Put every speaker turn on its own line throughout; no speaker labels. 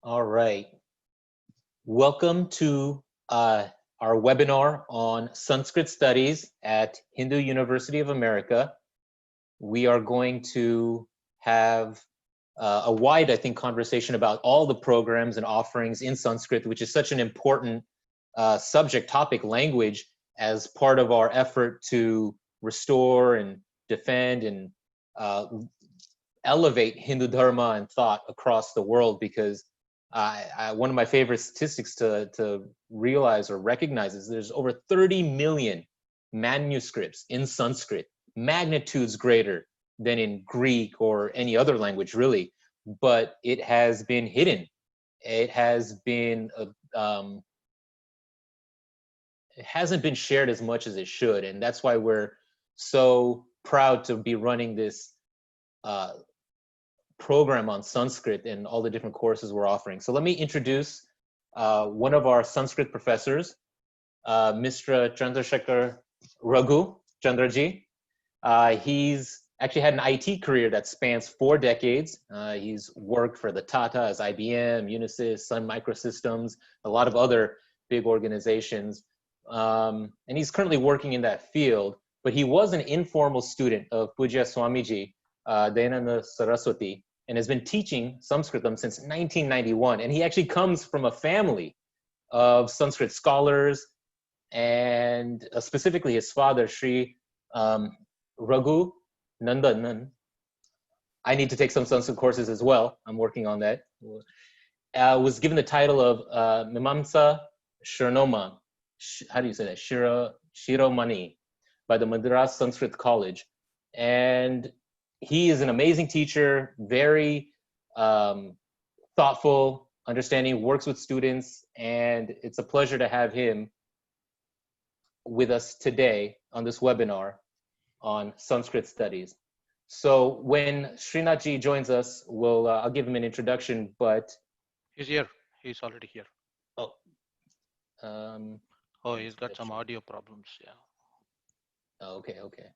All right. Welcome to our webinar on Sanskrit studies at Hindu University of America. We are going to have a wide, I think, conversation about all the programs and offerings in Sanskrit, which is such an important subject, topic, language as part of our effort to restore and defend and elevate Hindu Dharma and thought across the world, because one of my favorite statistics to realize or recognize is there's over 30 million manuscripts in Sanskrit, magnitudes greater than in Greek or any other language, really. But it has been hidden. It has been, it hasn't been shared as much as it should. And that's why we're so proud to be running this program on Sanskrit and all the different courses we're offering. So let me introduce one of our Sanskrit professors, Mr. Chandrasekhar Raghu Chandraji. He's actually had an IT career that spans 4 decades. He's worked for the Tatas, IBM, Unisys, Sun Microsystems, a lot of other big organizations. And he's currently working in that field, but he was an informal student of Pujya Swamiji, Dayananda Saraswati, and has been teaching Sanskritam since 1991. And he actually comes from a family of Sanskrit scholars, and specifically his father, Sri Raghu Nandanan. I need to take some Sanskrit courses as well. I'm working on that. Was given the title of Mimamsa Shranoma. How do you say that? Shiromani, by the Madras Sanskrit College. And he is an amazing teacher, very thoughtful, understanding, works with students, and it's a pleasure to have him with us today on this webinar on Sanskrit studies. So when Srinathji joins us, I'll give him an introduction, but...
He's here. He's already here.
Oh.
He's got some audio problems, yeah.
Oh, okay.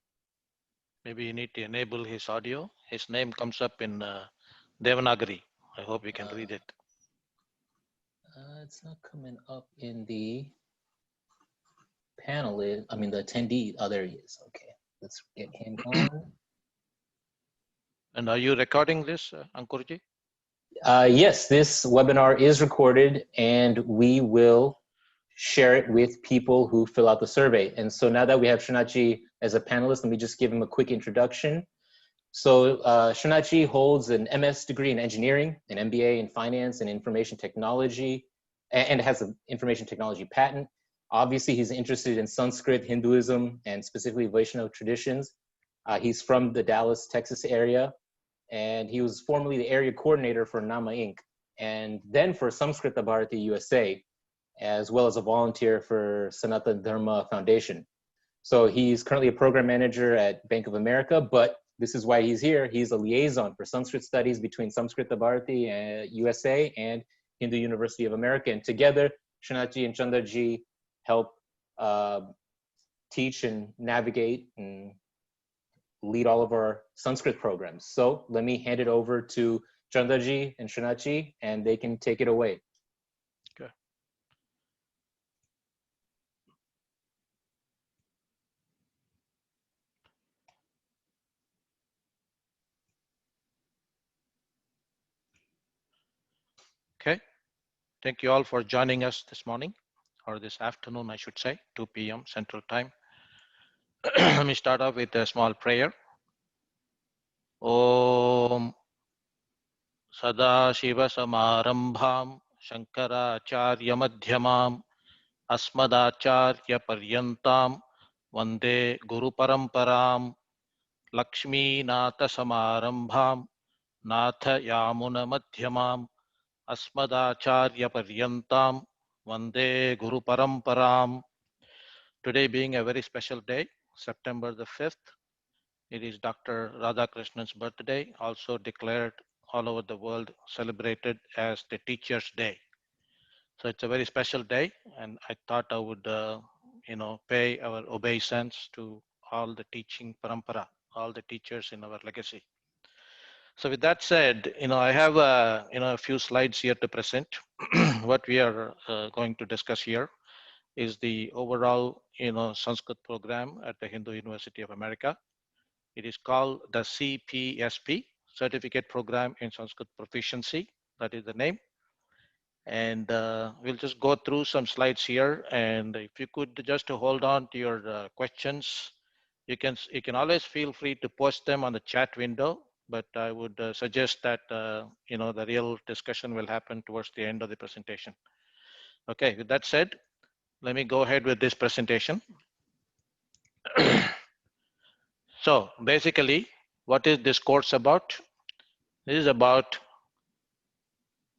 Maybe you need to enable his audio. His name comes up in Devanagari. I hope you can read it.
It's not coming up in the panel. The attendee. Oh, there he is. Okay, let's get him on.
And are you recording this, Ankurji?
Yes, this webinar is recorded, and we will share it with people who fill out the survey. And so now that we have Srinathji as a panelist, let me just give him a quick introduction. So Srinathji holds an MS degree in engineering, an MBA in finance and information technology, and has an information technology patent. Obviously, he's interested in Sanskrit, Hinduism, and specifically Vaishnava traditions. He's from the Dallas, Texas area, and he was formerly the area coordinator for Nama Inc., and then for Samskrita Bharati USA, as well as a volunteer for Sanatana Dharma Foundation. So he's currently a program manager at Bank of America, but this is why he's here. He's a liaison for Sanskrit studies between Samskrita Bharati USA and Hindu University of America. And together, Srinathji and Chandraji help teach and navigate and lead all of our Sanskrit programs. So let me hand it over to Chandraji and Srinathji, and they can take it away.
Okay. Okay. Thank you all for joining us this morning, or this afternoon, I should say, 2 p.m. Central Time. Let me start off with a small prayer. Om Sadashiva Samarambham Shankaracharya Madhyamam Asmadacharya Paryantam Vande Guru Paramparam Lakshmi Natha Samarambham Natha Yamuna Madhyamam Asmadacharya Paryantam Vande Guru Paramparam. Today being a very special day, September the 5th, it is Dr. Radhakrishnan's birthday, also declared all over the world, celebrated as the Teacher's Day. So it's a very special day, and I thought I would, pay our obeisance to all the teaching parampara, all the teachers in our legacy. So with that said, I have a few slides here to present. What we are going to discuss here is the overall Sanskrit program at the Hindu University of America. It is called the CPSP, Certificate Program in Sanskrit Proficiency. That is the name. And we'll just go through some slides here. And if you could just hold on to your questions, you can always feel free to post them on the chat window. But I would suggest that the real discussion will happen towards the end of the presentation. Okay, with that said, let me go ahead with this presentation. So basically, what is this course about? This is about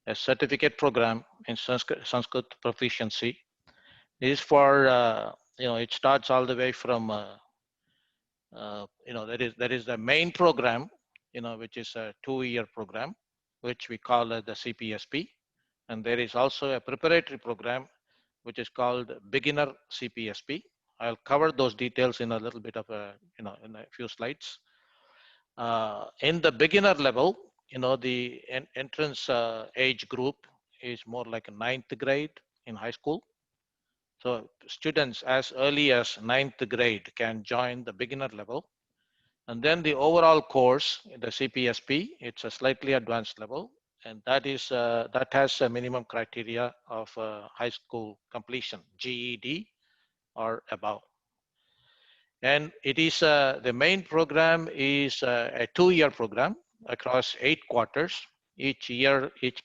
a certificate program in Sanskrit proficiency. It is for it starts all the way from that is the main program, which is a 2-year program, which we call the CPSP, and there is also a preparatory program which is called beginner CPSP. I'll cover those details in a little bit of in a few slides. In the beginner level, the entrance age group is more like a 9th grade in high school. So students as early as 9th grade can join the beginner level. And then the overall course, the CPSP, it's a slightly advanced level, and that has a minimum criteria of high school completion, GED or above. And it is the main program is a 2-year program across 8 quarters. Each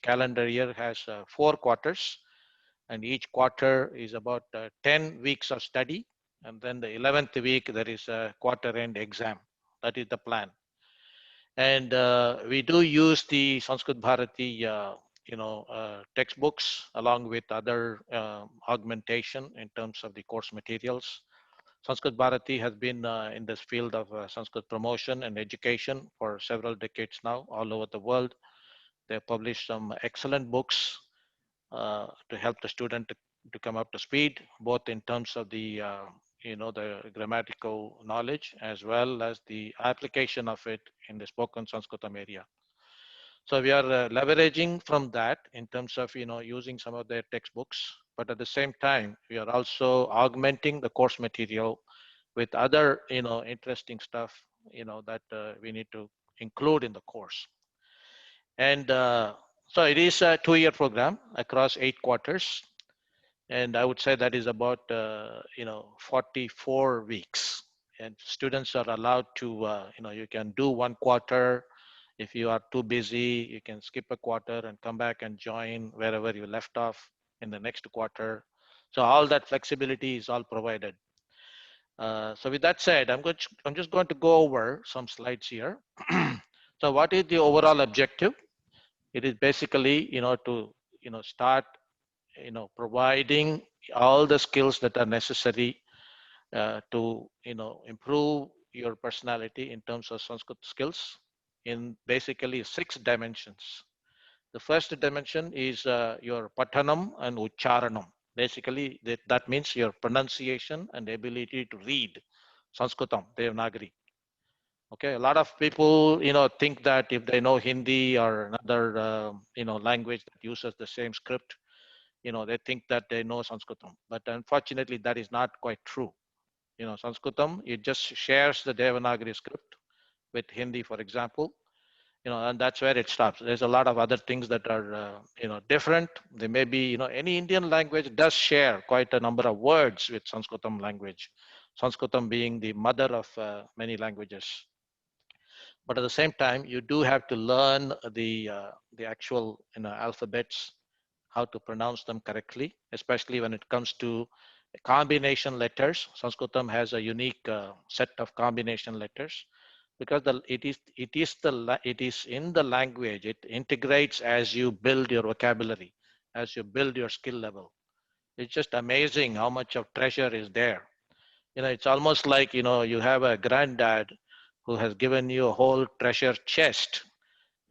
calendar year has 4 quarters, and each quarter is about 10 weeks of study. And then the 11th week, there is a quarter end exam. That is the plan. And we do use the Sanskrit Bharati, textbooks along with other augmentation in terms of the course materials. Sanskrit Bharati has been in this field of Sanskrit promotion and education for several decades now, all over the world. They have published some excellent books to help the student to come up to speed, both in terms of the the grammatical knowledge as well as the application of it in the spoken Sanskritam area. So we are leveraging from that in terms of using some of their textbooks, but at the same time we are also augmenting the course material with other interesting stuff that we need to include in the course. And so it is a 2-year program across 8 quarters, and I would say that is about 44 weeks. And students are allowed to you can do 1 quarter. If you are too busy, you can skip a quarter and come back and join wherever you left off in the next quarter. So all that flexibility is all provided. So with that said, I'm just going to go over some slides here. So what is the overall objective? It is basically to start providing all the skills that are necessary to improve your personality in terms of Sanskrit skills in basically 6 dimensions. The first dimension is your patanam and ucharanam. Basically, that means your pronunciation and ability to read Sanskritam, Devanagari. Okay, a lot of people, think that if they know Hindi or another, language that uses the same script, they think that they know Sanskritam. But unfortunately, that is not quite true. Sanskritam, it just shares the Devanagari script with Hindi, for example, and that's where it stops. There's a lot of other things that are, different. They may be, any Indian language does share quite a number of words with Sanskritam language. Sanskritam being the mother of many languages. But at the same time, you do have to learn the actual alphabets, how to pronounce them correctly, especially when it comes to combination letters. Sanskritam has a unique set of combination letters because it is in the language. It integrates as you build your vocabulary, as you build your skill level. It's just amazing how much of treasure is there. It's almost like you have a granddad who has given you a whole treasure chest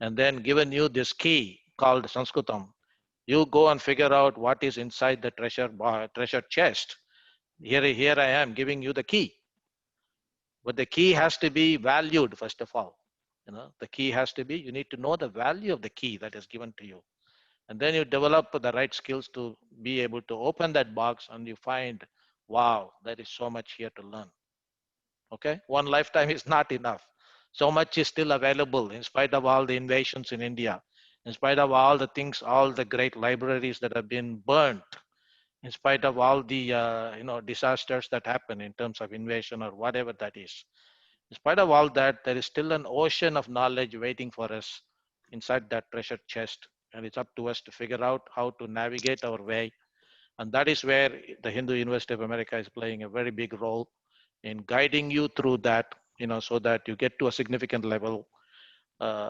and then given you this key called Sanskritam. You go and figure out what is inside the treasure chest. Here I am giving you the key. But the key has to be valued, first of all. The key has to be, you need to know the value of the key that is given to you. And then you develop the right skills to be able to open that box and you find, wow, there is so much here to learn. Okay, one lifetime is not enough. So much is still available in spite of all the invasions in India, in spite of all the things, all the great libraries that have been burnt, in spite of all the disasters that happen in terms of invasion or whatever that is. In spite of all that, there is still an ocean of knowledge waiting for us inside that treasure chest, and it's up to us to figure out how to navigate our way. And that is where the Hindu University of America is playing a very big role in guiding you through that, so that you get to a significant level.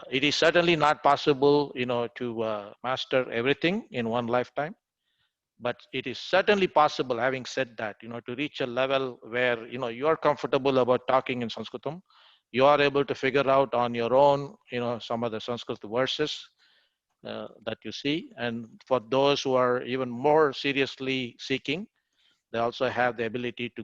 It is certainly not possible, to master everything in one lifetime, but it is certainly possible, having said that, to reach a level where, you are comfortable about talking in Sanskritam. You are able to figure out on your own, some of the Sanskrit verses that you see. And for those who are even more seriously seeking, they also have the ability to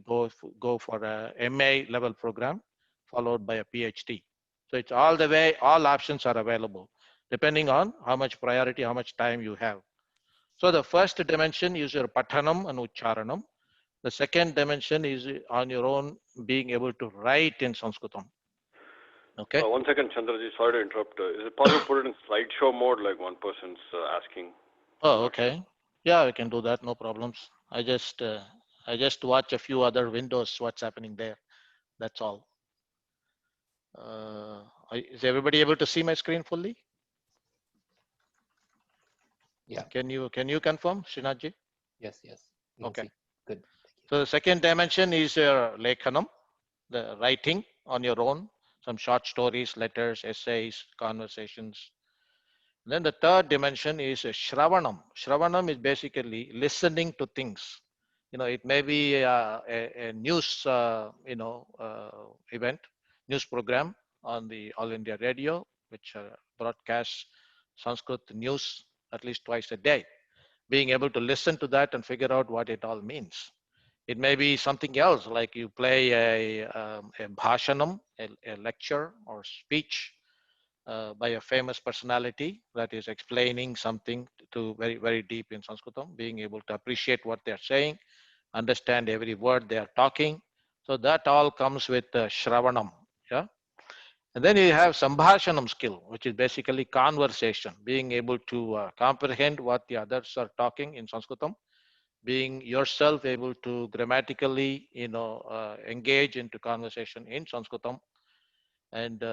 go for a MA level program, followed by a PhD. So it's all the way, all options are available, depending on how much priority, how much time you have. So the first dimension is your pathanam and ucharanam. The second dimension is on your own, being able to write in Sanskritam. Okay.
1 second, Chandraji, sorry to interrupt. Is it possible to put it in slideshow mode, like one person's asking?
Oh, okay. Yeah, we can do that. No problems. I just watch a few other windows. What's happening there? That's all. Is everybody able to see my screen fully?
Yeah.
Can you confirm, Srinathji?
Yes.
Okay.
Good.
So the second dimension is your lekhanam, the writing on your own, some short stories, letters, essays, conversations. And then the third dimension is shravanam. Shravanam is basically listening to things. It may be a news, event, news program on the All India Radio, which broadcasts Sanskrit news at least twice a day. Being able to listen to that and figure out what it all means. It may be something else, like you play a bhashanam, a lecture or speech by a famous personality that is explaining something to very, very deep in Sanskritam, being able to appreciate what they're saying, understand every word they are talking. So that all comes with shravanam. Yeah. And then you have sambhashanam skill, which is basically conversation, being able to comprehend what the others are talking in Sanskritam, being yourself able to grammatically, engage into conversation in Sanskritam, and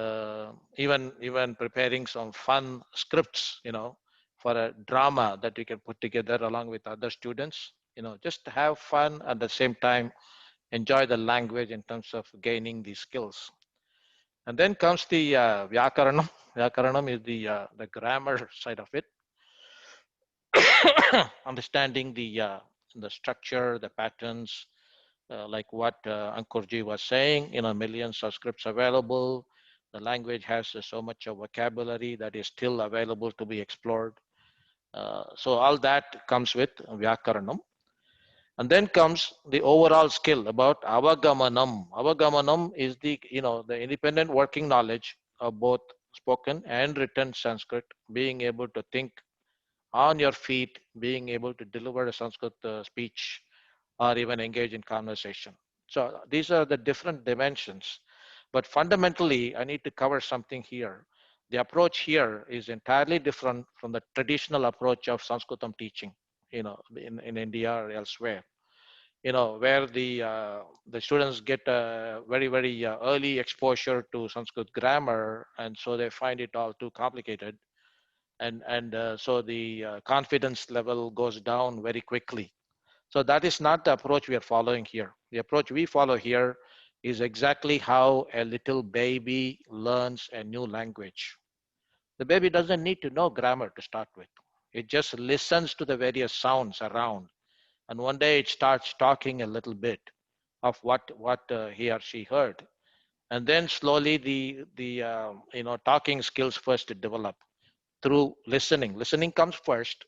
even preparing some fun scripts, for a drama that you can put together along with other students, just to have fun at the same time, enjoy the language in terms of gaining these skills. And then comes the vyakaranam. Vyakaranam is the grammar side of it. Understanding the structure, the patterns, like what Ankurji was saying, millions of scripts available. The language has so much of vocabulary that is still available to be explored. So all that comes with Vyakaranam. And then comes the overall skill about Avagamanam. Avagamanam is the independent working knowledge of both spoken and written Sanskrit, being able to think on your feet, being able to deliver a Sanskrit speech, or even engage in conversation. So these are the different dimensions. But fundamentally, I need to cover something here. The approach here is entirely different from the traditional approach of Sanskritam teaching, in India or elsewhere. Where the students get a very, very early exposure to Sanskrit grammar, and so they find it all too complicated. And so the confidence level goes down very quickly. So that is not the approach we are following here. The approach we follow here is exactly how a little baby learns a new language. The baby doesn't need to know grammar to start with. It just listens to the various sounds around. And one day it starts talking a little bit of what he or she heard. And then slowly the talking skills first develop through listening. Listening comes first.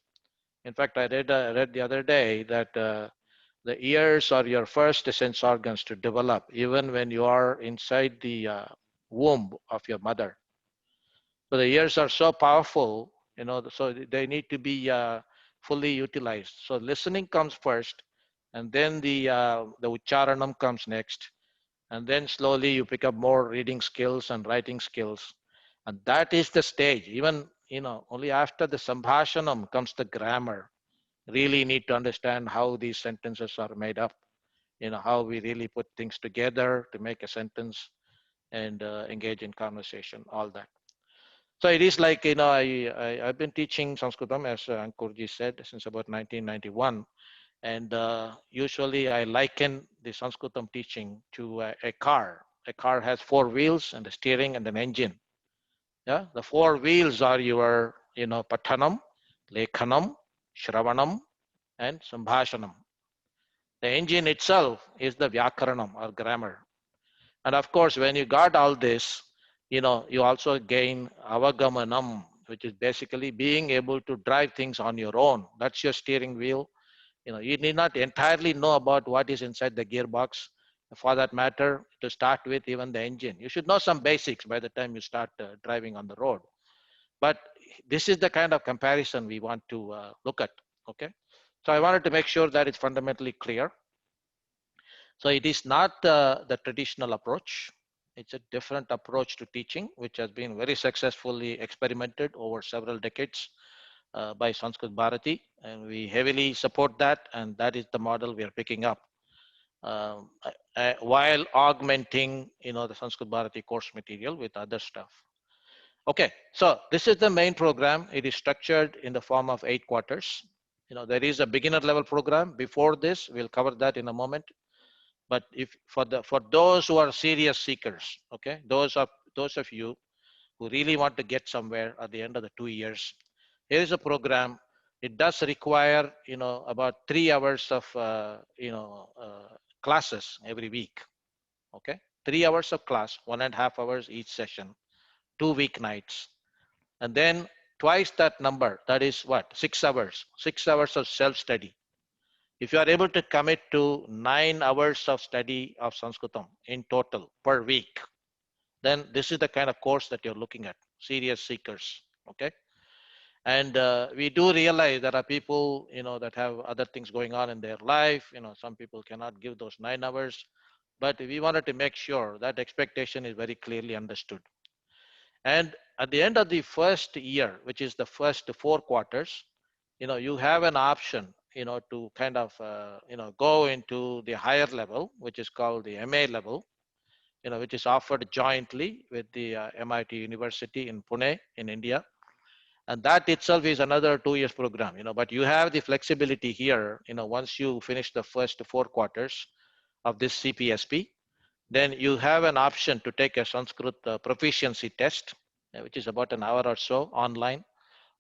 In fact, I read the other day that the ears are your first sense organs to develop, even when you are inside the womb of your mother. So the ears are so powerful, so they need to be fully utilized. So listening comes first, and then the ucharanam comes next, and then slowly you pick up more reading skills and writing skills, and that is the stage. Even only after the sambhashanam comes the grammar. Really need to understand how these sentences are made up. How we really put things together to make a sentence and engage in conversation. All that. So it is like, I've been teaching Sanskritam, as Ankurji said, since about 1991. And usually I liken the Sanskritam teaching to a car. A car has four wheels and a steering and an engine. Yeah, the four wheels are your, pathanam, lekhanam, shravanam, and sambhashanam. The engine itself is the vyakaranam or grammar. And of course, when you got all this, you also gain avagamanam, which is basically being able to drive things on your own. That's your steering wheel. You need not entirely know about what is inside the gearbox. For that matter, to start with, even the engine. You should know some basics by the time you start driving on the road. But this is the kind of comparison we want to look at. Okay. So I wanted to make sure that it's fundamentally clear. So it is not the traditional approach. It's a different approach to teaching, which has been very successfully experimented over several decades by Sanskrit Bharati, and we heavily support that, and that is the model we are picking up, while augmenting, the Sanskrit Bharati course material with other stuff. Okay, so this is the main program. It is structured in the form of 8 quarters. There is a beginner level program before this. We'll cover that in a moment. But if for those who are serious seekers, okay, those of you who really want to get somewhere at the end of the 2 years, here is a program. It does require about 3 hours of classes every week. Okay, 3 hours of class, 1.5 hours each session, 2 weeknights, and then twice that number. That is what, 6 hours. 6 hours of self-study. If you are able to commit to 9 hours of study of Sanskritam in total per week, then this is the kind of course that you're looking at, serious seekers, okay? And we do realize there are people, that have other things going on in their life. Some people cannot give those 9 hours, but we wanted to make sure that expectation is very clearly understood. And at the end of the first year, which is the first 4 quarters, you have an option, to kind of, go into the higher level, which is called the MA level, which is offered jointly with the MIT University in Pune in India. And that itself is another 2 years program, but you have the flexibility here, once you finish the first 4 quarters of this CPSP, then you have an option to take a Sanskrit proficiency test, which is about an hour or so online.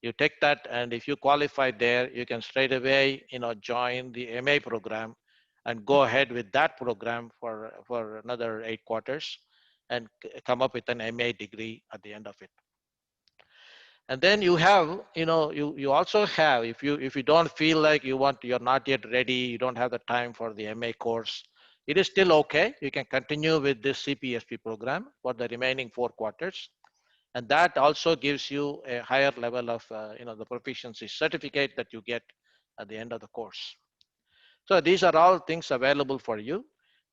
You take that, and if you qualify there, you can straight away, join the MA program and go ahead with that program for another 8 quarters and come up with an MA degree at the end of it. And then you have, you also have, if you don't feel like you're not yet ready, you don't have the time for the MA course, it is still okay. You can continue with this CPSP program for the remaining 4 quarters. And that also gives you a higher level of, the proficiency certificate that you get at the end of the course. So these are all things available for you.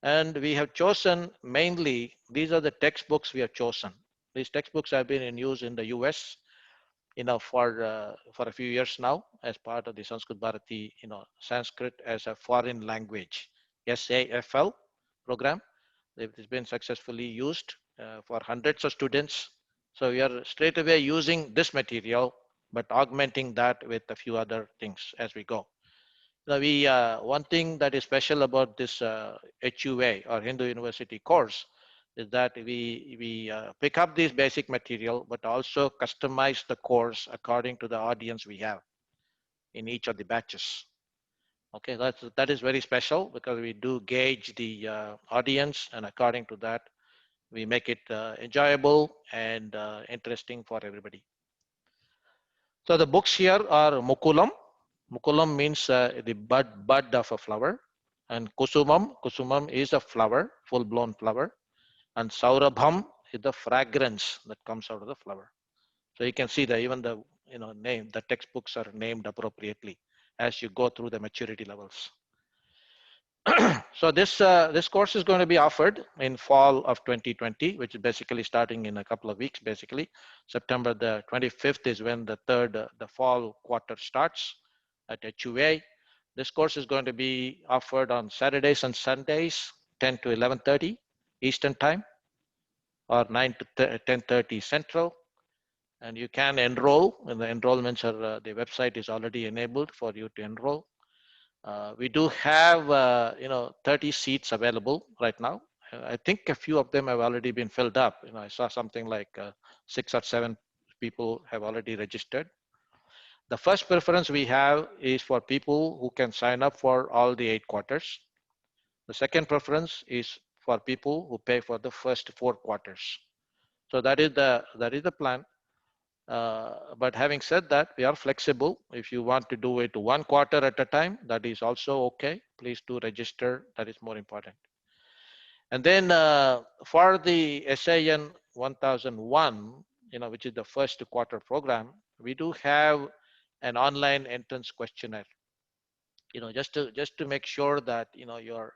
And we have chosen mainly, these are the textbooks we have chosen. These textbooks have been in use in the US, for a few years now as part of the Sanskrit Bharati, Sanskrit as a foreign language, SAFL program. It has been successfully used for hundreds of students. So we are straight away using this material, but augmenting that with a few other things as we go. Now one thing that is special about this HUA or Hindu University course is that we pick up this basic material, but also customize the course according to the audience we have in each of the batches. Okay, that is very special because we do gauge the audience, and according to that, we make it enjoyable and interesting for everybody. So the books here are Mukulam. Mukulam means the bud of a flower, and Kusumam is a flower, full-blown flower, and Saurabham is the fragrance that comes out of the flower. So you can see that even the the textbooks are named appropriately as you go through the maturity levels. So this course is going to be offered in fall of 2020, which is basically starting in a couple of weeks. Basically, September the 25th is when the fall quarter starts at HUA. This course is going to be offered on Saturdays and Sundays, 10 to 11:30 Eastern Time, or 9 to 10:30 Central. And you can enroll, and the enrollments are the website is already enabled for you to enroll. We do have 30 seats available right now. I think a few of them have already been filled up. I saw something like 6 or 7 people have already registered. The first preference we have is for people who can sign up for all the 8 quarters. The second preference is for people who pay for the first 4 quarters. So that is the plan. But having said that, we are flexible. If you want to do it 1 quarter at a time, that is also okay. Please do register. That is more important. And then for the SIN 1001, which is the first quarter program, we do have an online entrance questionnaire. Just to make sure that you're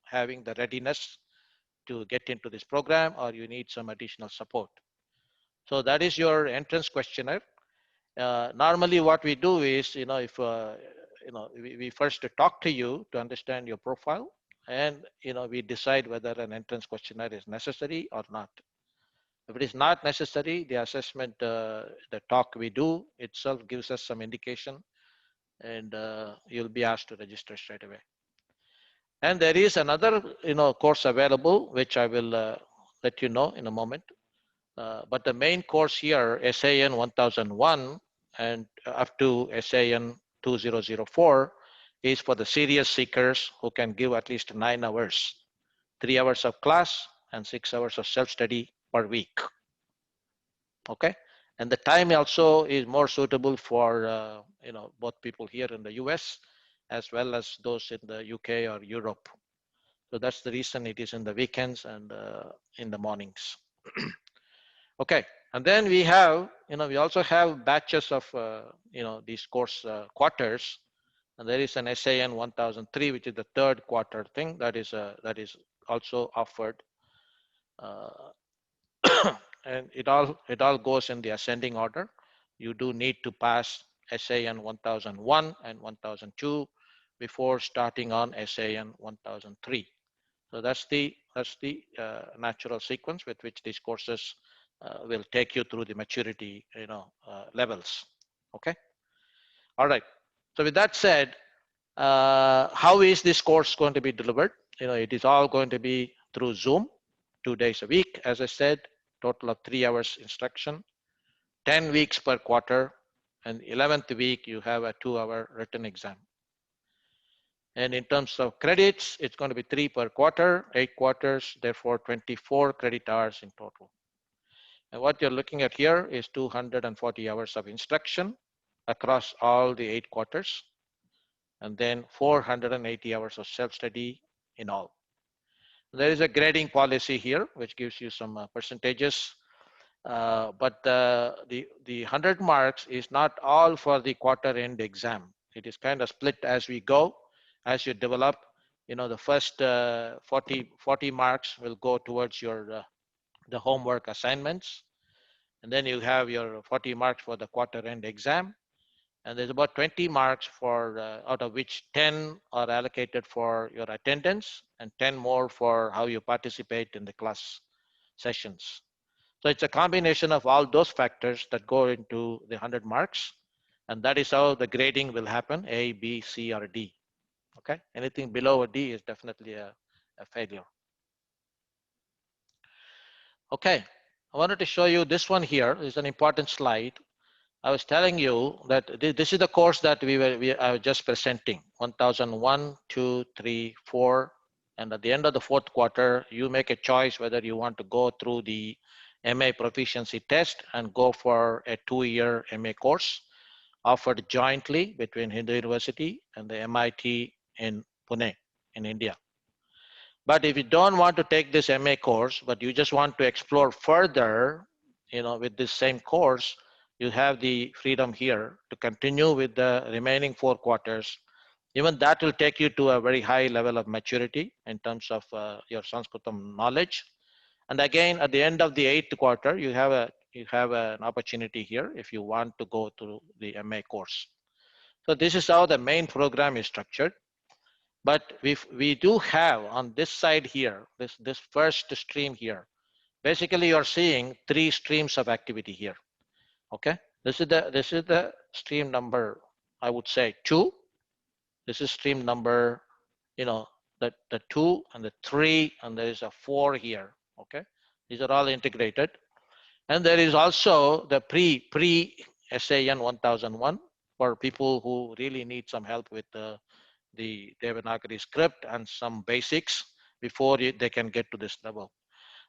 having the readiness to get into this program, or you need some additional support. So that is your entrance questionnaire. Normally what we do is, if we first talk to you to understand your profile, and we decide whether an entrance questionnaire is necessary or not. If it is not necessary, the assessment, the talk we do itself gives us some indication, and you'll be asked to register straight away. And there is another course available, which I will let you know in a moment. But the main course here, SIN 1001 and up to SIN 2004, is for the serious seekers who can give at least 9 hours, 3 hours of class and 6 hours of self-study per week. Okay, and the time also is more suitable for both people here in the US as well as those in the UK or Europe. So that's the reason it is in the weekends and in the mornings. Okay, and then we have, we also have batches of, these course quarters, and there is an SIN 1003, which is the 3rd quarter thing that is also offered, and it all goes in the ascending order. You do need to pass SIN 1001 and 1002 before starting on SIN 1003. So that's the natural sequence with which these courses will take you through the maturity levels. Okay, all right. So with that said, how is this course going to be delivered? It is all going to be through Zoom, 2 days a week. As I said, total of 3 hours instruction, 10 weeks per quarter, and 11th week you have a 2-hour written exam. And in terms of credits, it's going to be 3 per quarter, 8 quarters, therefore 24 credit hours in total. And what you're looking at here is 240 hours of instruction across all the 8 quarters, and then 480 hours of self-study in all. There is a grading policy here, which gives you some percentages, but the 100 marks is not all for the quarter end exam. It is kind of split as we go. As you develop, the first 40 marks will go towards your the homework assignments, and then you have your 40 marks for the quarter end exam, and there's about 20 marks for out of which 10 are allocated for your attendance and 10 more for how you participate in the class sessions. So it's a combination of all those factors that go into the 100 marks, and that is how the grading will happen: A, B, C, or D. Okay, anything below a D is definitely a failure. Okay, I wanted to show you this one here. This is an important slide. I was telling you that this is the course that we were just presenting, 1001, 2, 3, 4, and at the end of the 4th quarter, you make a choice whether you want to go through the MA proficiency test and go for a 2-year MA course offered jointly between Hindu University and the MIT in Pune in India. But if you don't want to take this MA course, but you just want to explore further with this same course, you have the freedom here to continue with the remaining 4 quarters. Even that will take you to a very high level of maturity in terms of your Sanskritam knowledge. And again, at the end of the 8th quarter, you have an opportunity here if you want to go through the MA course. So this is how the main program is structured. But we do have on this side here, this first stream here, basically you're seeing 3 streams of activity here. Okay, this is the stream number, I would say 2. This is stream number, the 2 and the 3, and there is a 4 here. Okay, these are all integrated. And there is also the pre SAN 1001 for people who really need some help with the Devanagari script and some basics before they can get to this level.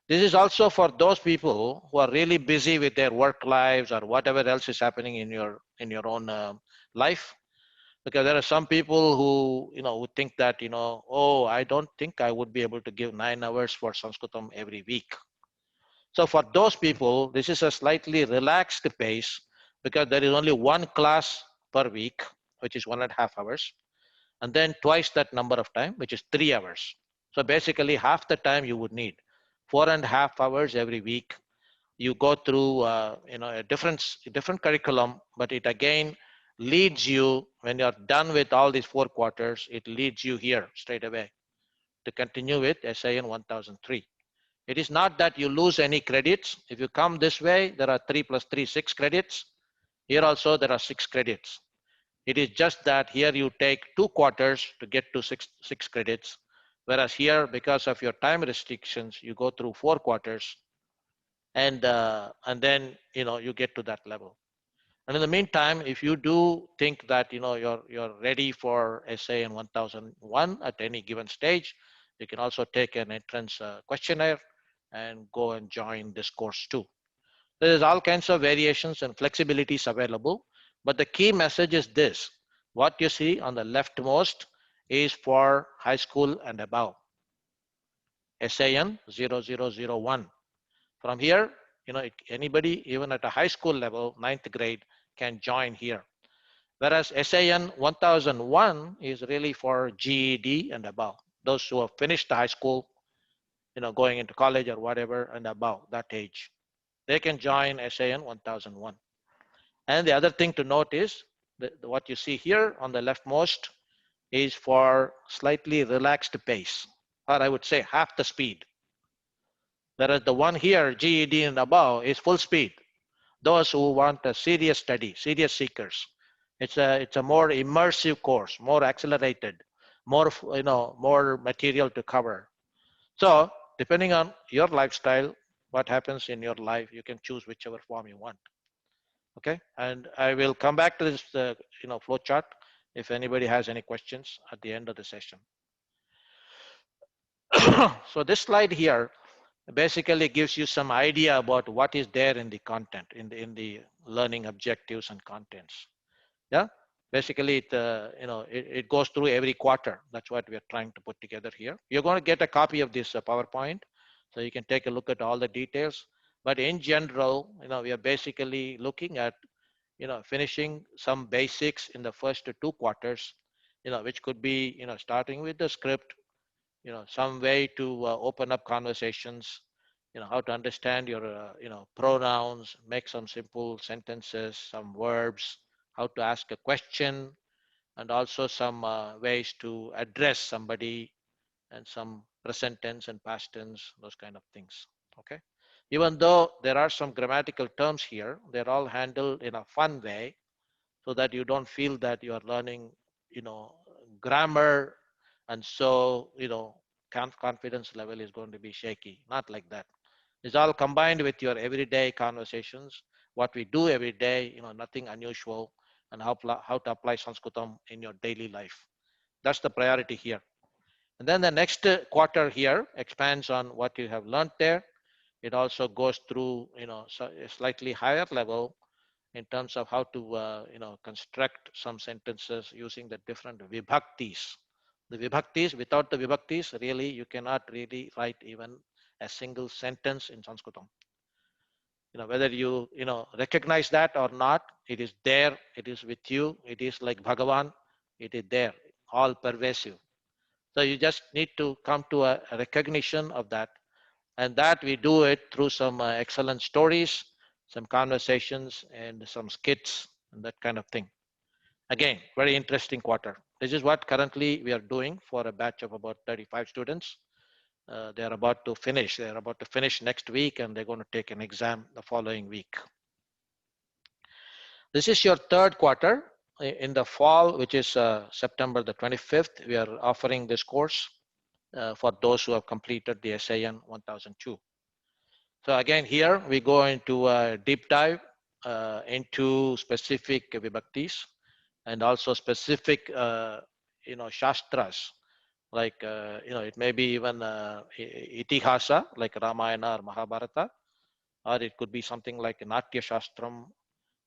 This is also for those people who are really busy with their work lives or whatever else is happening in your own life. Because there are some people who think that oh, I don't think I would be able to give 9 hours for Sanskritam every week. So for those people, this is a slightly relaxed pace because there is only 1 class per week, which is 1.5 hours, and then twice that number of time, which is 3 hours. So basically half the time you would need. 4.5 hours every week. You go through a different curriculum, but it again leads you, when you're done with all these 4 quarters, it leads you here straight away to continue with SIN 1003. It is not that you lose any credits. If you come this way, there are 3 plus 3, 6 credits. Here also there are 6 credits. It is just that here you take 2 quarters to get to 6 credits. Whereas here, because of your time restrictions, you go through 4 quarters and then you get to that level. And in the meantime, if you do think that you're ready for SAN 1001 at any given stage, you can also take an entrance questionnaire and go and join this course too. There's all kinds of variations and flexibilities available, but the key message is this: what you see on the leftmost is for high school and above, SAN 0001. From here, anybody even at a high school level, 9th grade, can join here. Whereas SAN 1001 is really for GED and above, those who have finished the high school, going into college or whatever and above that age. They can join SAN 1001. And the other thing to note is that what you see here on the leftmost is for slightly relaxed pace, or I would say half the speed. Whereas the one here, GED and above, is full speed. Those who want a serious study, serious seekers. It's a more immersive course, more accelerated, more material to cover. So depending on your lifestyle, what happens in your life, you can choose whichever form you want. Okay, and I will come back to this flow chart if anybody has any questions at the end of the session. So this slide here basically gives you some idea about what is there in the content, in the learning objectives and contents. Yeah, basically it goes through every quarter. That's what we are trying to put together here. You're going to get a copy of this PowerPoint, so you can take a look at all the details. But in general, we are basically looking at finishing some basics in the first 2 quarters, which could be starting with the script, some way to open up conversations, how to understand your pronouns, make some simple sentences, some verbs, how to ask a question, and also some ways to address somebody, and some present tense and past tense, those kind of things. Okay, even though there are some grammatical terms here, they're all handled in a fun way, so that you don't feel that you are learning grammar, and so confidence level is going to be shaky. Not like that. It's all combined with your everyday conversations, what we do every day, nothing unusual, and how to apply Sanskritam in your daily life. That's the priority here. And then the next quarter here expands on what you have learned there. It also goes through a slightly higher level in terms of how to construct some sentences using the different vibhaktis. The vibhaktis, without the vibhaktis, really you cannot really write even a single sentence in Sanskritam. Whether you, recognize that or not, it is there, it is with you, it is like Bhagavan, it is there, all pervasive. So you just need to come to a recognition of that. And that we do it through some excellent stories, some conversations, and some skits, and that kind of thing. Again, very interesting quarter. This is what currently we are doing for a batch of about 35 students. They are about to finish. They are about to finish next week, and they're going to take an exam the following week. This is your third quarter. In the fall, which is September the 25th, we are offering this course for those who have completed the SAN 1002. So again, here we go into a deep dive into specific vibhaktis and also specific, shastras, like, it may be even itihasa, like Ramayana or Mahabharata, or it could be something like Natya Shastram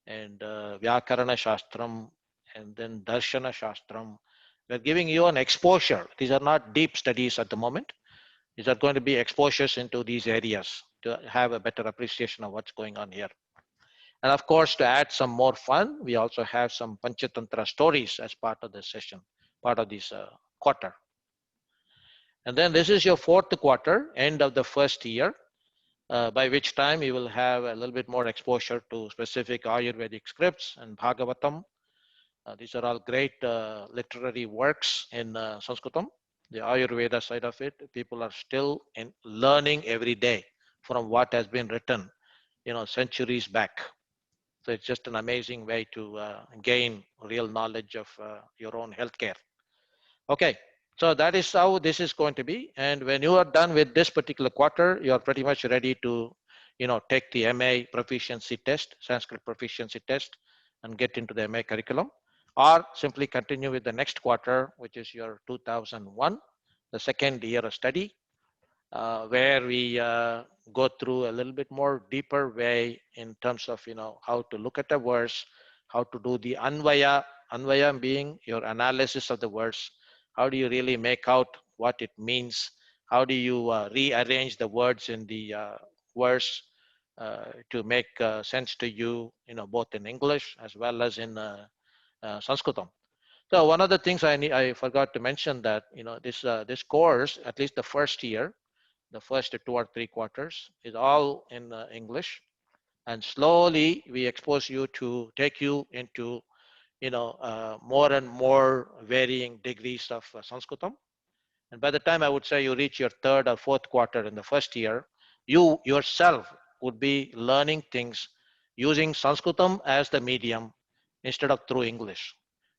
and Vyakarana Shastram, and then Darshana Shastram. We're giving you an exposure. These are not deep studies at the moment. These are going to be exposures into these areas to have a better appreciation of what's going on here. And of course, to add some more fun, we also have some Panchatantra stories as part of this session, part of this quarter. And then this is your fourth quarter, end of the first year, by which time you will have a little bit more exposure to specific Ayurvedic scripts and Bhagavatam. These are all great literary works in Sanskritam. The Ayurveda side of it, people are still learning every day from what has been written, centuries back. So it's just an amazing way to gain real knowledge of your own healthcare. Okay, so that is how this is going to be. And when you are done with this particular quarter, you are pretty much ready to, take the MA proficiency test, Sanskrit proficiency test, and get into the MA curriculum, or simply continue with the next quarter, which is your 2001, the second year of study, where we go through a little bit more deeper way in terms of, how to look at the verse, how to do the Anvaya being your analysis of the verse. How do you really make out what it means? How do you rearrange the words in the verse to make sense to you, both in English as well as in Sanskritam. So one of the things I forgot to mention that, this course, at least the first year, the first 2 or 3 quarters is all in English, and slowly we expose you to take you into, more and more varying degrees of Sanskritam. And by the time I would say you reach your 3rd or 4th quarter in the first year, you yourself would be learning things using Sanskritam as the medium instead of through English.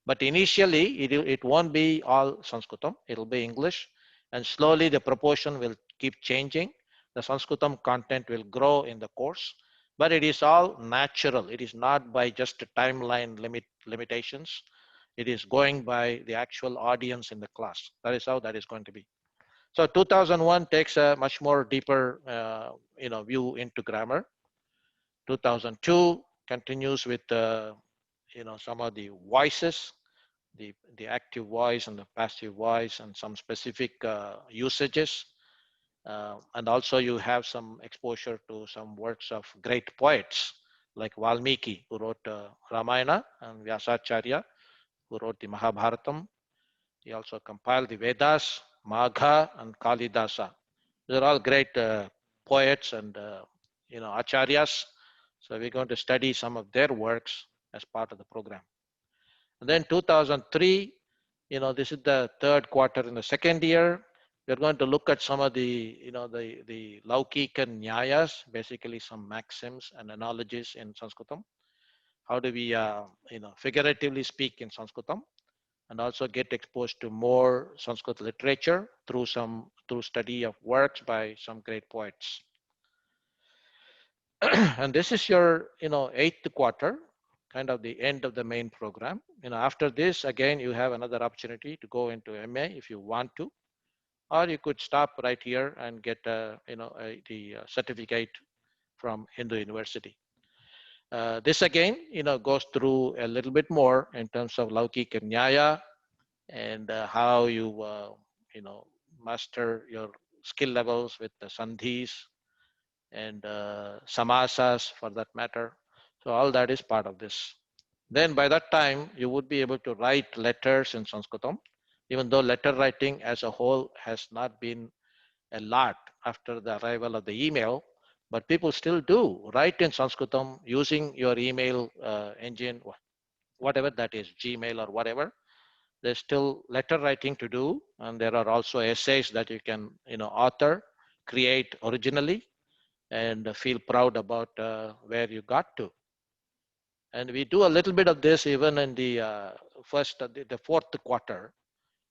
But initially, it won't be all Sanskritam, it'll be English, and slowly the proportion will keep changing. The Sanskritam content will grow in the course, but it is all natural. It is not by just timeline limitations. It is going by the actual audience in the class. That is how that is going to be. So 2001 takes a much more deeper, view into grammar. 2002 continues with, some of the voices, the active voice and the passive voice, and some specific usages. And also you have some exposure to some works of great poets like Valmiki, who wrote Ramayana, and Vyasacharya, who wrote the Mahabharatam. He also compiled the Vedas, Magha and Kalidasa. They're all great poets and, acharyas. So we're going to study some of their works as part of the program. And then 2003, this is the 3rd quarter in the 2nd year. We're going to look at some of the, the Laukika Nyayas, basically some maxims and analogies in Sanskritam. How do we, figuratively speak in Sanskritam, and also get exposed to more Sanskrit literature through study of works by some great poets. And this is your, 8th quarter, kind of the end of the main program. After this, again, you have another opportunity to go into MA if you want to, or you could stop right here and get, the certificate from Hindu University. This again, goes through a little bit more in terms of Laukika Nyaya and how you, master your skill levels with the sandhis and samasas for that matter. So all that is part of this. Then by that time, you would be able to write letters in Sanskritam, even though letter writing as a whole has not been a lot after the arrival of the email, but people still do write in Sanskritam using your email engine, whatever that is, Gmail or whatever. There's still letter writing to do, and there are also essays that you can, author, create originally, and feel proud about where you got to. And we do a little bit of this even in the the fourth quarter,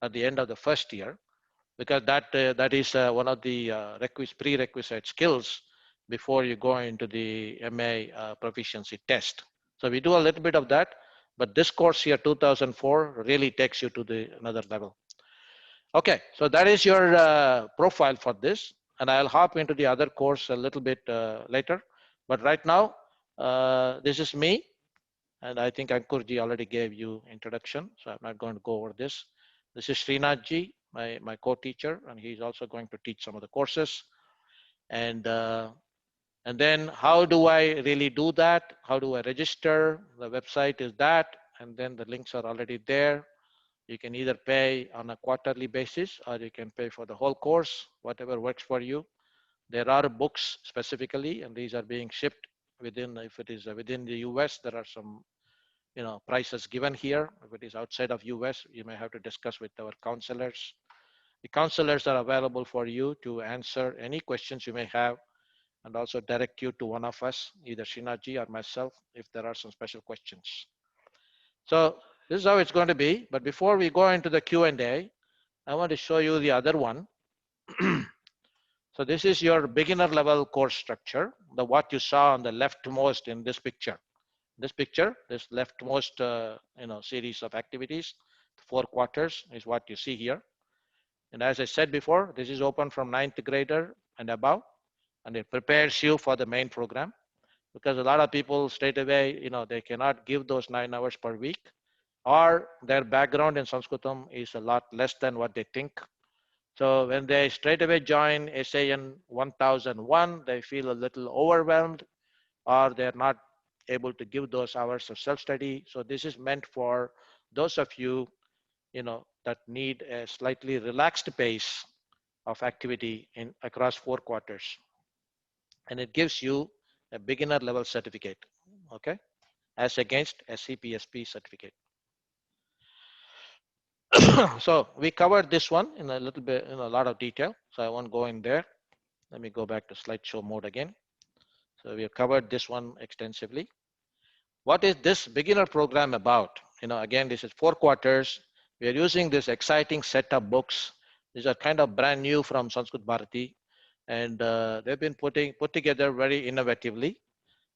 at the end of the first year, because that is one of the prerequisite skills before you go into the MA proficiency test. So we do a little bit of that, but this course here, 2004, really takes you to the another level. Okay, so that is your profile for this, and I'll hop into the other course a little bit later. But right now, this is me, and I think Ankurji already gave you introduction, so I'm not going to go over this. This is Srinathji, my co-teacher, and he's also going to teach some of the courses. And then how do I really do that? How do I register? The website is that, and then the links are already there. You can either pay on a quarterly basis, or you can pay for the whole course, whatever works for you. There are books specifically, and these are being shipped within, if it is within the US, there are some prices given here. If it is outside of US, you may have to discuss with our counselors. The counselors are available for you to answer any questions you may have, and also direct you to one of us, either Shinaji or myself, if there are some special questions. So this is how it's going to be. But before we go into the Q&A, I want to show you the other one. So this is your beginner level course structure, what you saw on the leftmost in this picture. This picture, this leftmost series of activities, 4 quarters is what you see here. And as I said before, this is open from 9th grader and above, and it prepares you for the main program, because a lot of people straight away, they cannot give those 9 hours per week, or their background in Sanskritam is a lot less than what they think. So when they straight away join SAN 1001, they feel a little overwhelmed, or they're not able to give those hours of self-study. So this is meant for those of you, that need a slightly relaxed pace of activity across 4 quarters. And it gives you a beginner level certificate, okay, as against a CPSP certificate. So we covered this one in a little bit, in a lot of detail, so I won't go in there. Let me go back to slideshow mode again. So we have covered this one extensively. What is this beginner program about? Again, this is 4 quarters. We are using this exciting set of books. These are kind of brand new from Sanskrit Bharati, and they've been put together very innovatively.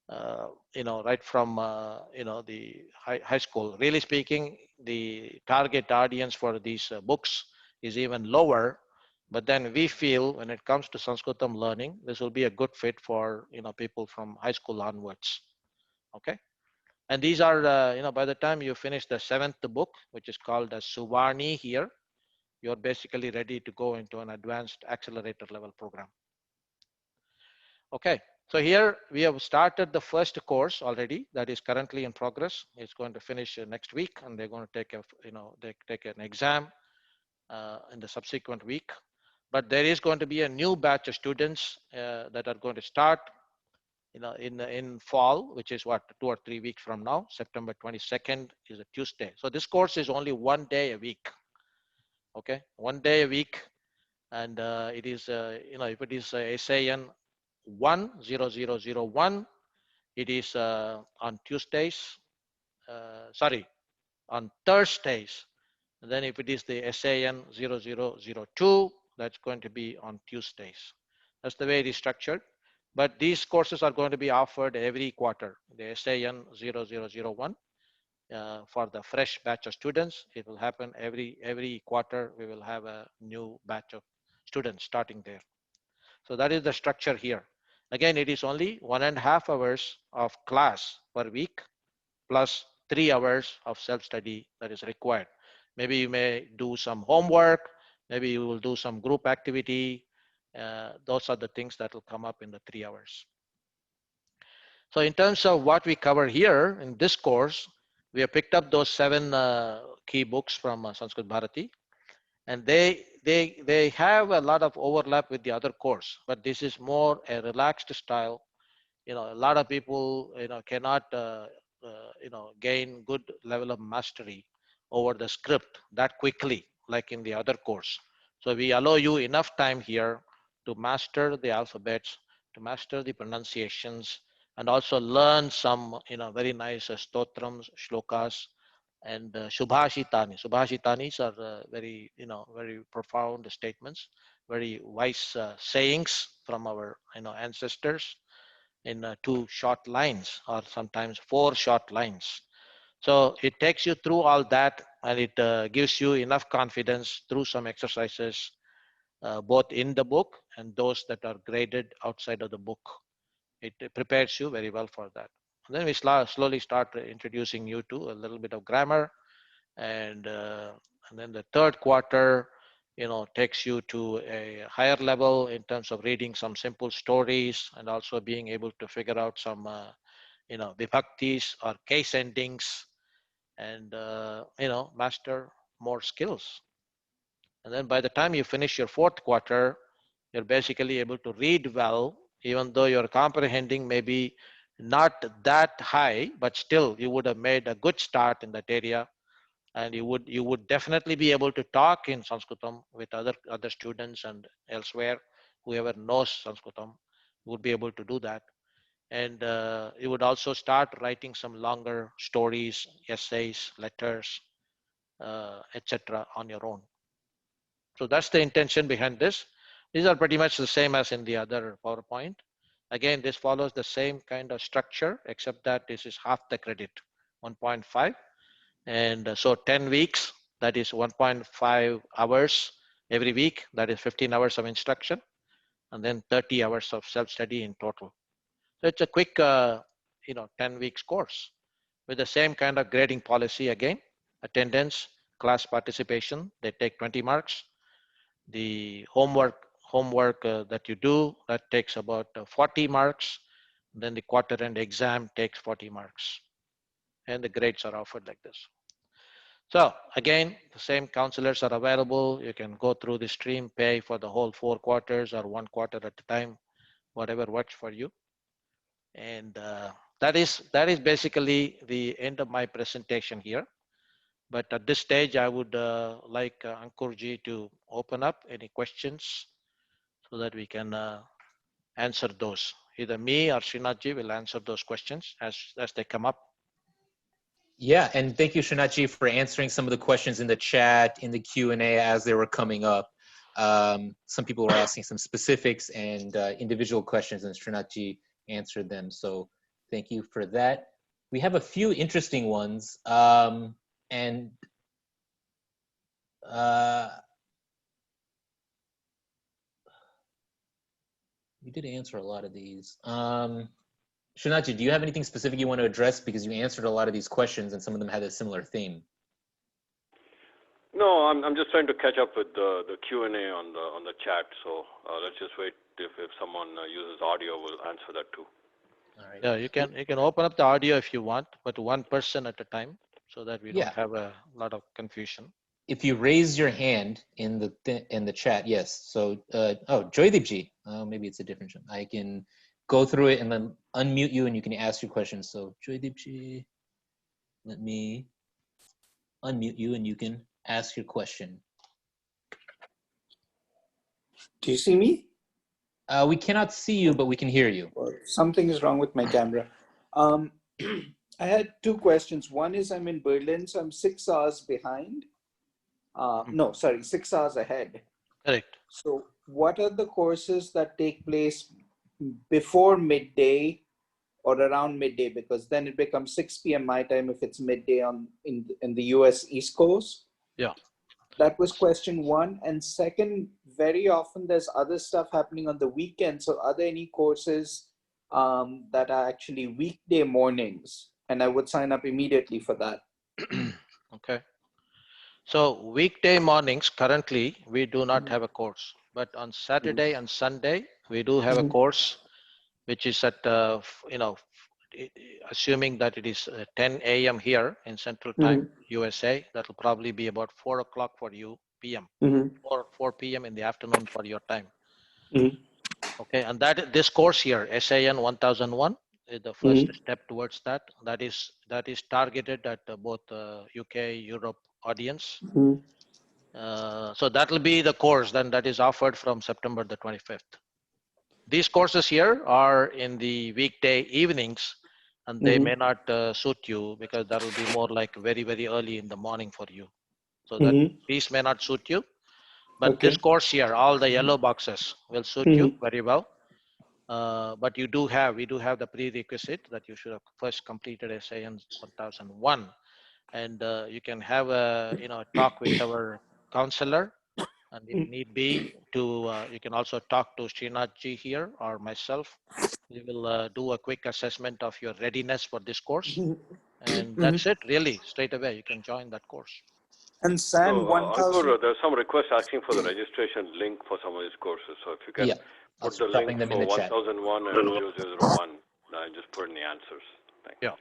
Right from the high school. Really speaking, the target audience for these books is even lower. But then we feel when it comes to Sanskritam learning, this will be a good fit for people from high school onwards. Okay. And these are, by the time you finish the 7th book, which is called as Suvarni here, you're basically ready to go into an advanced accelerator level program. Okay, so here we have started the first course already that is currently in progress. It's going to finish next week, and they're going to take take an exam in the subsequent week. But there is going to be a new batch of students that are going to start in fall, which is what, 2 or 3 weeks from now. September 22nd is a Tuesday. So this course is only 1 day a week. Okay, 1 day a week, and it is if it is SAN 10001, it is on Tuesdays. Sorry, on Thursdays. And then if it is the SAN 0002, that's going to be on Tuesdays. That's the way it is structured. But these courses are going to be offered every quarter. The SAN 0001 for the fresh batch of students, it will happen every quarter. We will have a new batch of students starting there. So that is the structure here. Again, it is only 1.5 hours of class per week plus 3 hours of self-study that is required. Maybe you may do some homework, maybe you will do some group activity, Those are the things that will come up in the 3 hours. So in terms of what we cover here in this course, we have picked up those 7 key books from Sanskrit Bharati, and they have a lot of overlap with the other course, but this is more a relaxed style. A lot of people cannot gain good level of mastery over the script that quickly like in the other course. So we allow you enough time here to master the alphabets, to master the pronunciations, and also learn some very nice stotrams, shlokas, and Shubhashitani. Shubhashitanis are very profound statements, very wise sayings from our ancestors in 2 short lines, or sometimes 4 short lines. So it takes you through all that, and it gives you enough confidence through some exercises, both in the book and those that are graded outside of the book. It prepares you very well for that. And then we slowly start introducing you to a little bit of grammar, and then the 3rd quarter takes you to a higher level in terms of reading some simple stories, and also being able to figure out some vibhaktis or case endings, and master more skills. And then by the time you finish your 4th quarter, you're basically able to read well, even though your comprehending may be not that high, but still you would have made a good start in that area. And you would definitely be able to talk in Sanskritam with other students and elsewhere. Whoever knows Sanskritam would be able to do that. And you would also start writing some longer stories, essays, letters, etc. on your own. So that's the intention behind this. These are pretty much the same as in the other PowerPoint. Again, this follows the same kind of structure, except that this is half the credit, 1.5. And so 10 weeks, that is 1.5 hours every week, that is 15 hours of instruction, and then 30 hours of self-study in total. So it's a quick 10 weeks course with the same kind of grading policy. Again, attendance, class participation, they take 20 marks. The homework that you do, that takes about 40 marks. Then the quarter end exam takes 40 marks, and the grades are offered like this. So again, the same counselors are available. You can go through the stream, pay for the whole 4 quarters or 1 quarter at a time, whatever works for you. And that is basically the end of my presentation here. But at this stage, I would like Ankurji to open up any questions so that we can answer those. Either me or Srinathji will answer those questions as they come up.
Yeah, and thank you, Srinathji, for answering some of the questions in the chat, in the Q&A as they were coming up. Some people were asking some specifics and individual questions, and Srinathji answered them. So thank you for that. We have a few interesting ones, and we did answer a lot of these. Srinathji, do you have anything specific you want to address? Because you answered a lot of these questions and some of them had a similar theme.
No, I'm just trying to catch up with the Q&A on the chat. So let's just wait. If someone uses audio, we'll answer that too.
All right.
Yeah, you can open up the audio if you want, but one person at a time, so that we don't have a lot of confusion.
If you raise your hand in the chat, yes. So Joydeepji, maybe it's a different one. I can go through it and then unmute you and you can ask your questions. So Joydeepji, let me unmute you and you can ask your question.
Do you see me?
We cannot see you, but we can hear you.
Well, something is wrong with my camera. I had 2 questions. One is I'm in Berlin, so I'm 6 hours behind. No, sorry, 6 hours ahead.
Correct.
So what are the courses that take place before midday or around midday? Because then it becomes 6 p.m. my time if it's midday in the US East Coast.
Yeah.
That was question 1. And second, very often there's other stuff happening on the weekend. So are there any courses that are actually weekday mornings? And I would sign up immediately for that.
Okay. So weekday mornings, currently, we do not have a course. but on Saturday and Sunday we do have a course which is at assuming that it is 10 a.m. here in Central Time, USA. That will probably be about 4 o'clock for you p.m. or 4 p.m. in the afternoon for your time. Okay, and this course here, SAN 1001, is the first step towards that. That is targeted at both UK, Europe audience. So that will be the course then that is offered from September the 25th. These courses here are in the weekday evenings, and they may not suit you because that will be more like very, very early in the morning for you. So that these may not suit you. But this course here, all the yellow boxes will suit you very well. But we do have the prerequisite that you should have first completed SAN 1001, and you can have a talk with our counselor, and if need be to you can also talk to Srinath ji here or myself. We will do a quick assessment of your readiness for this course, and that's it really. Straight away you can join that course.
And SAN 1000.
There's some requests asking for the registration link for some of these courses. So if you can put the link for 1001 and 001, just put in the answers. Thank you.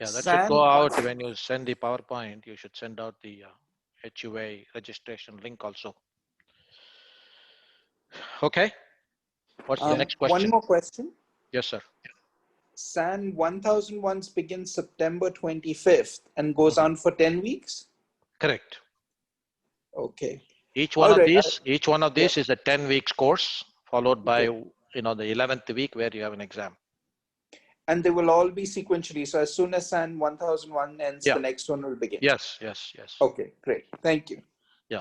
Yeah, that should go out when you send the PowerPoint. You should send out the HUA registration link also. Okay. What's the next question?
One more question.
Yes, sir.
SAN 1001 begins September 25th and goes on for 10 weeks?
Correct.
Okay.
Each one of these is a 10 weeks course followed by the 11th week where you have an exam.
And they will all be sequentially. So as soon as SAN 1001 ends, the next one will begin.
Yes.
Okay, great. Thank you.
Yeah.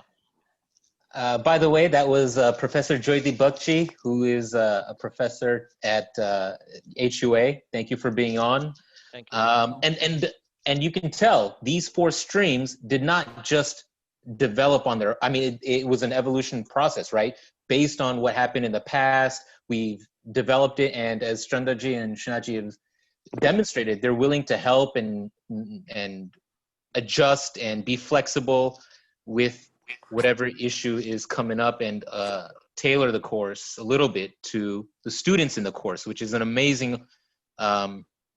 By the way, that was Professor Joydeep Bakshi, who is a professor at HUA. Thank you for being on.
Thank you.
And you can tell these 4 streams did not just develop on their, I mean, it was an evolution process, right? Based on what happened in the past, we've developed it, and as Chandraji and Shinaji have demonstrated, they're willing to help and adjust and be flexible with whatever issue is coming up, and tailor the course a little bit to the students in the course, which is an amazing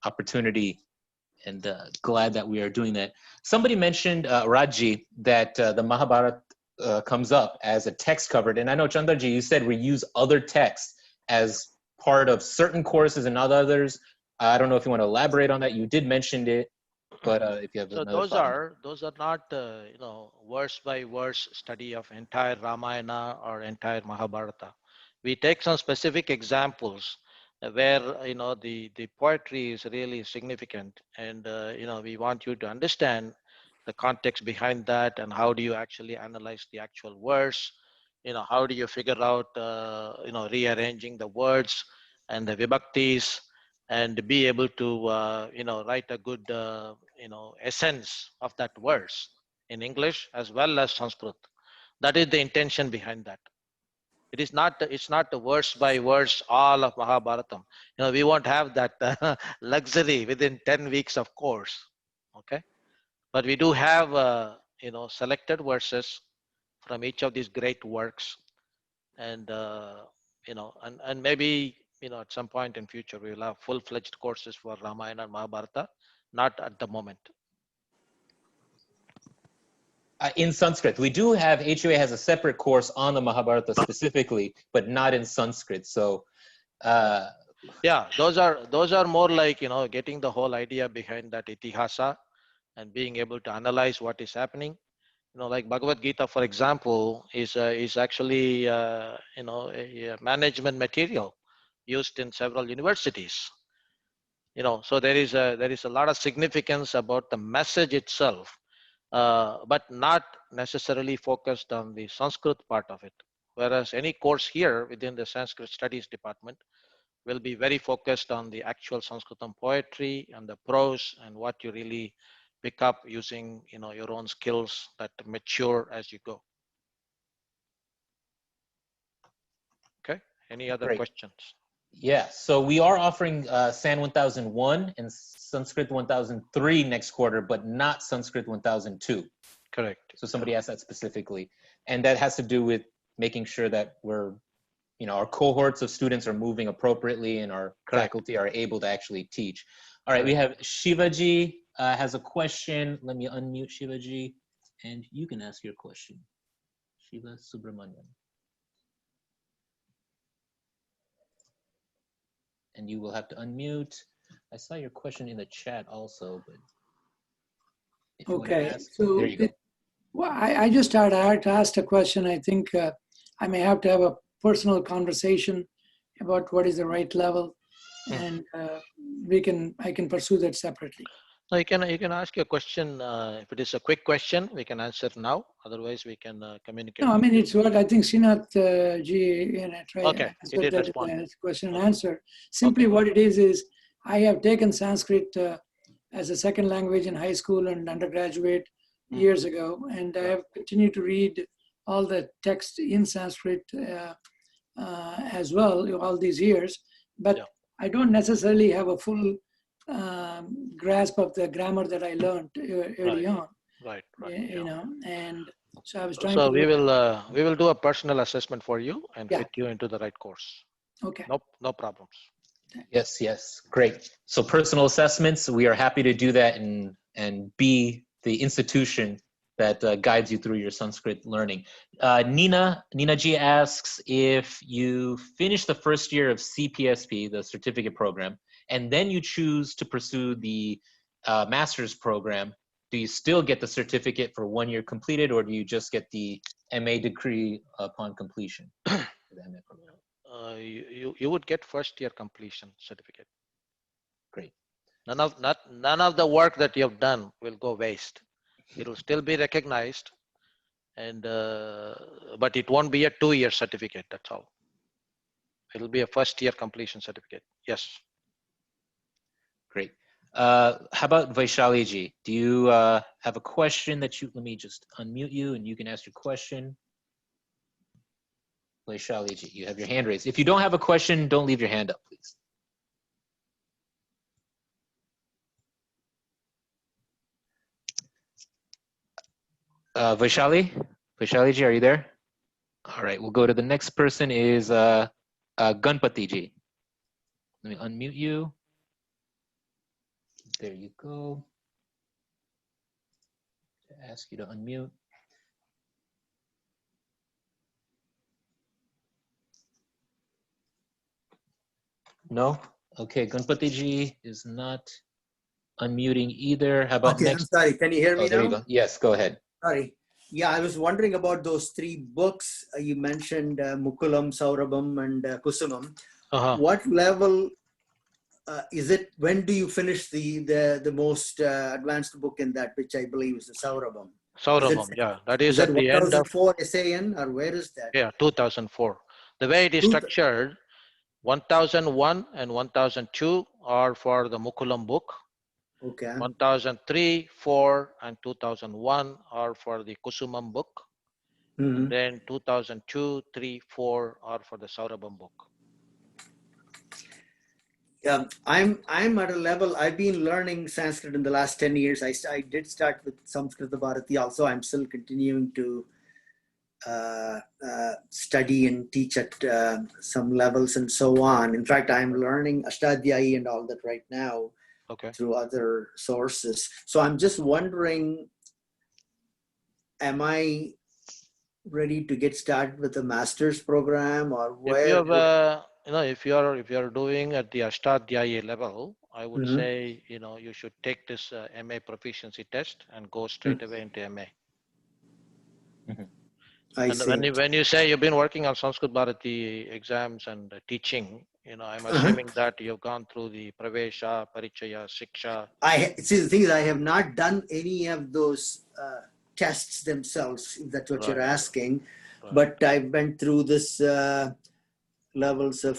opportunity, and glad that we are doing that. Somebody mentioned, Raji, that the Mahabharata comes up as a text covered, and I know Chandraji, you said we use other texts as part of certain courses and not others. I don't know if you want to elaborate on that. You did mention it, but if you have
those are not verse by verse study of entire Ramayana or entire Mahabharata. We take some specific examples where the poetry is really significant, and we want you to understand the context behind that, and how do you actually analyze the actual verse. How do you figure out rearranging the words and the vibhaktis, and be able to write a good essence of that verse in English as well as Sanskrit. That is the intention behind that. It's not the verse by verse all of Mahabharatam. We won't have that luxury within 10 weeks of course. Okay, but we do have selected verses from each of these great works, and and maybe at some point in future we will have full-fledged courses for Ramayana and Mahabharata. Not at the moment.
In Sanskrit, we do have, HUA has a separate course on the Mahabharata specifically, but not in Sanskrit. So
yeah, those are more like getting the whole idea behind that itihasa and being able to analyze what is happening. Like Bhagavad Gita, for example, is actually a management material used in several universities. So there is a lot of significance about the message itself, but not necessarily focused on the Sanskrit part of it. Whereas any course here within the Sanskrit Studies department will be very focused on the actual Sanskritam poetry and the prose, and what you really pick up using your own skills that mature as you go. Okay, any other questions?
Yeah, so we are offering SAN 1001 and Sanskrit 1003 next quarter, but not Sanskrit 1002.
Correct.
So somebody asked that specifically, and that has to do with making sure that we're, our cohorts of students are moving appropriately and our faculty are able to actually teach. All right, we have Shivaji has a question. Let me unmute Shivaji and you can ask your question. Shiva Subramanian. And you will have to unmute. I saw your question in the chat also, but if you want to ask, so there you go.
Well, I just had to ask a question. I think I may have to have a personal conversation about what is the right level, and I can pursue that separately.
No, you can ask your question. If it is a quick question, we can answer now. Otherwise, we can communicate.
No, I mean it's what I think Srinath ji tried.
Okay, he did respond.
Question and answer. Simply what it is I have taken Sanskrit as a second language in high school and undergraduate years ago, and I have continued to read all the text in Sanskrit as well all these years, but I don't necessarily have a full grasp of the grammar that I learned early on.
Right.
And so I was trying.
So we will do a personal assessment for you and fit you into the right course.
Okay.
No problems.
Yes, great. So personal assessments, we are happy to do that and be the institution that guides you through your Sanskrit learning. Nina G asks, if you finish the first year of CPSP, the certificate program, and then you choose to pursue the master's program, do you still get the certificate for 1 year completed, or do you just get the MA degree upon completion?
You would get first year completion certificate.
Great.
None of the work that you have done will go waste. It will still be recognized, and but it won't be a 2 year certificate. That's all. It will be a first year completion certificate. Yes.
Great. How about Vaishali ji? Do you have a question that let me just unmute you and you can ask your question. Vaishali ji, you have your hand raised. If you don't have a question, don't leave your hand up, please. Vaishali ji, are you there? All right, we'll go to the next person is Ganpati ji. Let me unmute you. There you go. Ask you to unmute. No? Okay, Ganpati ji is not unmuting either. How about next?
I'm sorry, can you hear me now?
There you go. Yes, go ahead.
Sorry. Yeah, I was wondering about those 3 books you mentioned, Mukulam, Saurabham, and Kusumam. What level is it? When do you finish the most advanced book in that, which I believe is the Saurabham?
Saurabham, yeah. That is at the end of
2004 SAN, or where is that?
Yeah, 2004. The way it is structured, 1001 and 1002 are for the Mukulam book.
Okay.
1003, 4, and 2001 are for the Kusumam book. And then 2002, 3, 4 are for the Saurabham book.
Yeah, I'm at a level, I've been learning Sanskrit in the last 10 years. I did start with Samskrita Bharati also. I'm still continuing to study and teach at some levels and so on. In fact, I'm learning Ashtadhyayi and all that right now through other sources. So I'm just wondering, am I ready to get started with the master's program, or where?
If you are doing at the Ashtadhyayi level, I would say, you should take this MA proficiency test and go straight away into MA. When you say you've been working on Sanskrit Bharati exams and teaching, I'm assuming that you've gone through the Pravesha, Parichaya, Shiksha.
See, the thing is, I have not done any of those tests themselves, if that's what you're asking. But I went through this levels of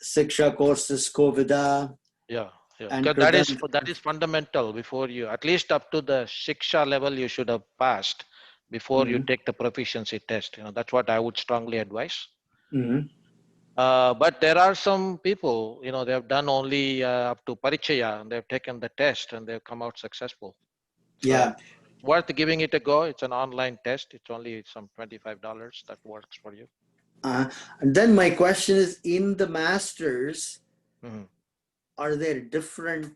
Shiksha courses, Kovida.
Yeah. That is fundamental. Before you, at least up to the Shiksha level, you should have passed before you take the proficiency test. That's what I would strongly advise. But there are some people, they have done only up to Parichaya, and they've taken the test and they've come out successful. So,
yeah.
worth giving it a go. It's an online test. It's only some $25 that works for you.
And then my question is, in the masters, are there different,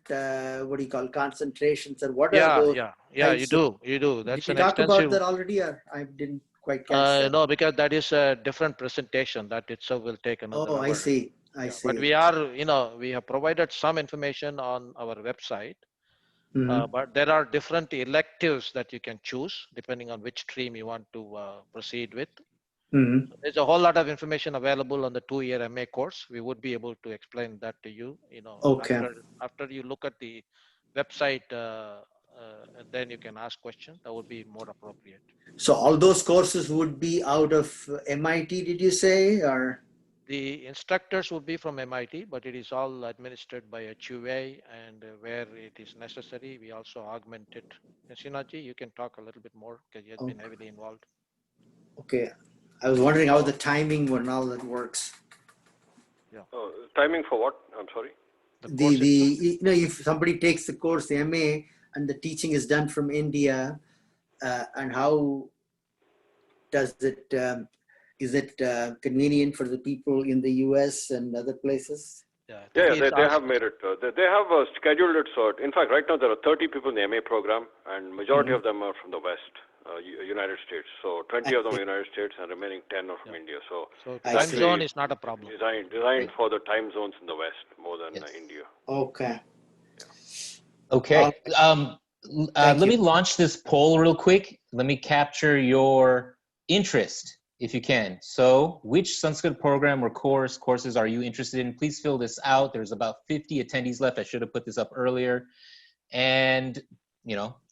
what do you call, concentrations, or what are those?
Yeah, you do. That's
Did
an
you talk
extensive.
about that already, or I didn't quite catch that?
No, because that is a different presentation. That itself will take another hour.
I see. I see.
But we are, we have provided some information on our website. But there are different electives that you can choose depending on which stream you want to proceed with. So there's a whole lot of information available on the 2-year MA course. We would be able to explain that to you. After you look at the website, and then you can ask questions. That would be more appropriate.
So all those courses would be out of MIT, did you say, or?
The instructors would be from MIT, but it is all administered by a HUA, and where it is necessary, we also augment it. Srinathji, you can talk a little bit more because he has been heavily involved.
Okay. I was wondering how the timing when all that works.
Yeah.
Timing for what? I'm sorry.
If somebody takes the course, the MA, and the teaching is done from India, and how does it, is it convenient for the people in the US and other places?
They have made it. They have scheduled it. So, in fact, right now there are 30 people in the MA program, and majority of them are from the West, United States. So 20 of them United States, and remaining 10 are from India. So
time zone is not a problem.
Designed for the time zones in the West more than India.
Okay.
Okay. Let me launch this poll real quick. Let me capture your interest, if you can. So which Sanskrit program or courses are you interested in? Please fill this out. There's about 50 attendees left. I should have put this up earlier. And,